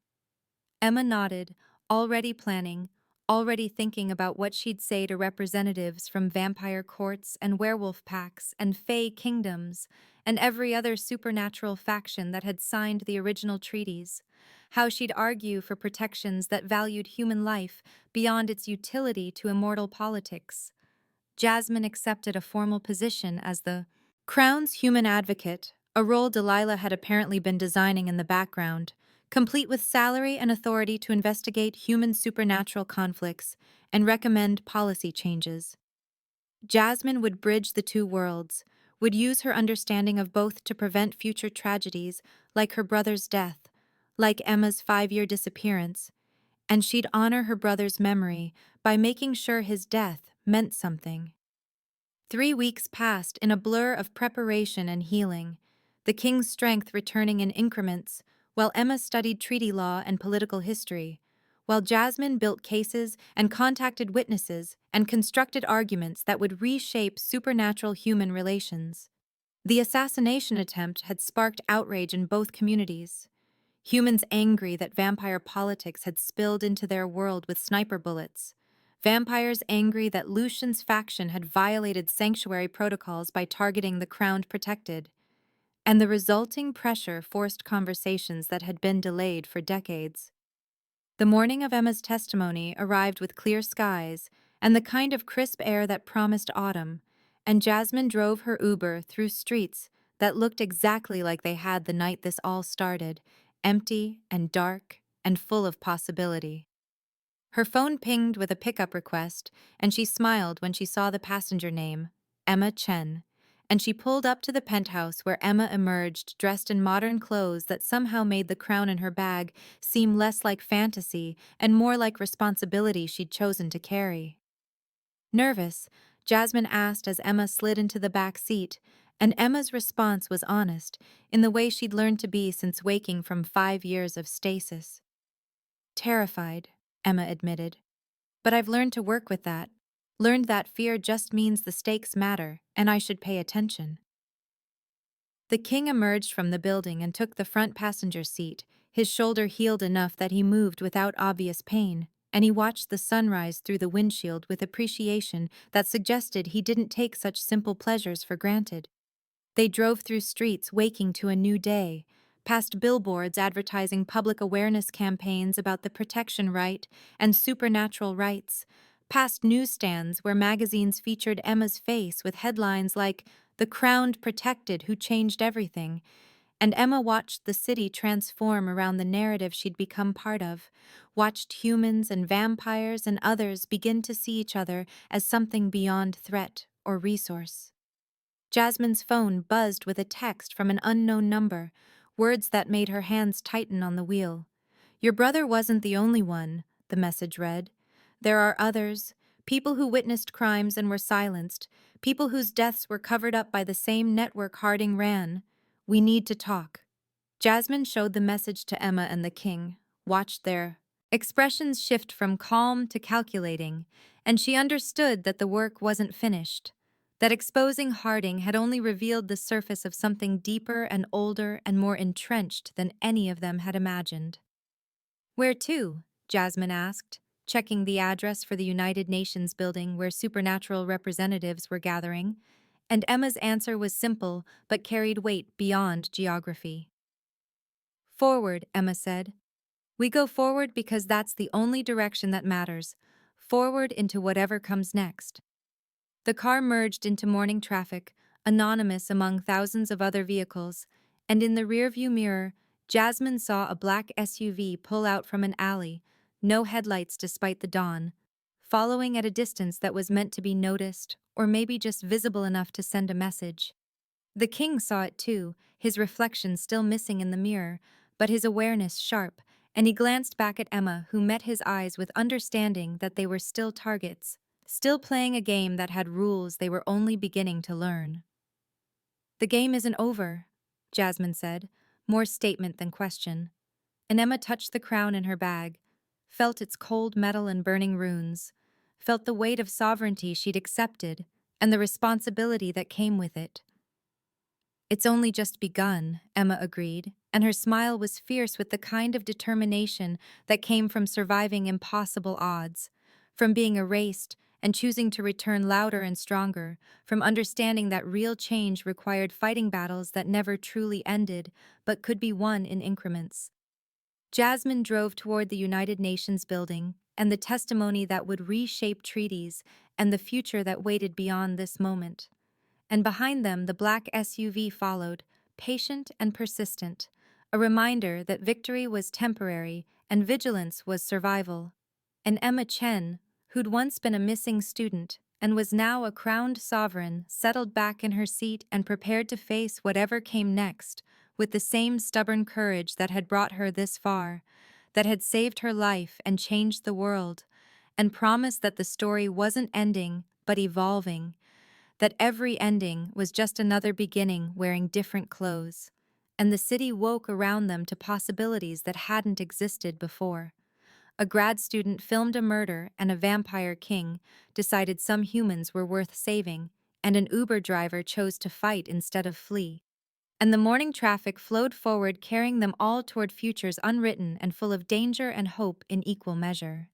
[SPEAKER 1] Emma nodded, already planning, already thinking about what she'd say to representatives from vampire courts and werewolf packs and fae kingdoms and every other supernatural faction that had signed the original treaties, how she'd argue for protections that valued human life beyond its utility to immortal politics. Jasmine accepted a formal position as the Crown's human advocate, a role Delilah had apparently been designing in the background, complete with salary and authority to investigate human supernatural conflicts and recommend policy changes. Jasmine would bridge the two worlds, would use her understanding of both to prevent future tragedies like her brother's death, like Emma's 5-year disappearance, and she'd honor her brother's memory by making sure his death meant something. 3 weeks passed in a blur of preparation and healing, the king's strength returning in increments, while Emma studied treaty law and political history, while Jasmine built cases and contacted witnesses and constructed arguments that would reshape supernatural human relations. The assassination attempt had sparked outrage in both communities. Humans angry that vampire politics had spilled into their world with sniper bullets. Vampires angry that Lucian's faction had violated sanctuary protocols by targeting the Crowned Protected. And the resulting pressure forced conversations that had been delayed for decades. The morning of Emma's testimony arrived with clear skies and the kind of crisp air that promised autumn, and Jasmine drove her Uber through streets that looked exactly like they had the night this all started, empty and dark and full of possibility. Her phone pinged with a pickup request, and she smiled when she saw the passenger name, Emma Chen, and she pulled up to the penthouse where Emma emerged dressed in modern clothes that somehow made the crown in her bag seem less like fantasy and more like responsibility she'd chosen to carry. Nervous, Jasmine asked as Emma slid into the back seat, and Emma's response was honest, in the way she'd learned to be since waking from 5 years of stasis. "Terrified," Emma admitted. "But I've learned to work with that. Learned that fear just means the stakes matter, and I should pay attention." The king emerged from the building and took the front passenger seat, his shoulder healed enough that he moved without obvious pain, and he watched the sunrise through the windshield with appreciation that suggested he didn't take such simple pleasures for granted. They drove through streets waking to a new day, past billboards advertising public awareness campaigns about the Protection Rite and supernatural rights, past newsstands where magazines featured Emma's face with headlines like "The Crowned Protected Who Changed Everything," and Emma watched the city transform around the narrative she'd become part of, watched humans and vampires and others begin to see each other as something beyond threat or resource. Jasmine's phone buzzed with a text from an unknown number, words that made her hands tighten on the wheel. "Your brother wasn't the only one," the message read. "There are others, people who witnessed crimes and were silenced, people whose deaths were covered up by the same network Harding ran. We need to talk." Jasmine showed the message to Emma and the king, watched their expressions shift from calm to calculating, and she understood that the work wasn't finished, that exposing Harding had only revealed the surface of something deeper and older and more entrenched than any of them had imagined. "Where to?" Jasmine asked, checking the address for the United Nations building where supernatural representatives were gathering, and Emma's answer was simple but carried weight beyond geography. "Forward," Emma said. "We go forward because that's the only direction that matters, forward into whatever comes next." The car merged into morning traffic, anonymous among thousands of other vehicles, and in the rearview mirror, Jasmine saw a black SUV pull out from an alley, no headlights despite the dawn, following at a distance that was meant to be noticed or maybe just visible enough to send a message. The king saw it too, his reflection still missing in the mirror, but his awareness sharp, and he glanced back at Emma, who met his eyes with understanding that they were still targets, still playing a game that had rules they were only beginning to learn. "The game isn't over," Jasmine said, more statement than question. And Emma touched the crown in her bag, felt its cold metal and burning runes, felt the weight of sovereignty she'd accepted and the responsibility that came with it. "It's only just begun," Emma agreed, and her smile was fierce with the kind of determination that came from surviving impossible odds, from being erased and choosing to return louder and stronger, from understanding that real change required fighting battles that never truly ended but could be won in increments. Jasmine drove toward the United Nations building and the testimony that would reshape treaties and the future that waited beyond this moment. And behind them the black SUV followed, patient and persistent, a reminder that victory was temporary and vigilance was survival. And Emma Chen, who'd once been a missing student and was now a crowned sovereign, settled back in her seat and prepared to face whatever came next, with the same stubborn courage that had brought her this far, that had saved her life and changed the world, and promised that the story wasn't ending but evolving, that every ending was just another beginning wearing different clothes, and the city woke around them to possibilities that hadn't existed before. A grad student filmed a murder and a vampire king decided some humans were worth saving, and an Uber driver chose to fight instead of flee. And the morning traffic flowed forward, carrying them all toward futures unwritten and full of danger and hope in equal measure.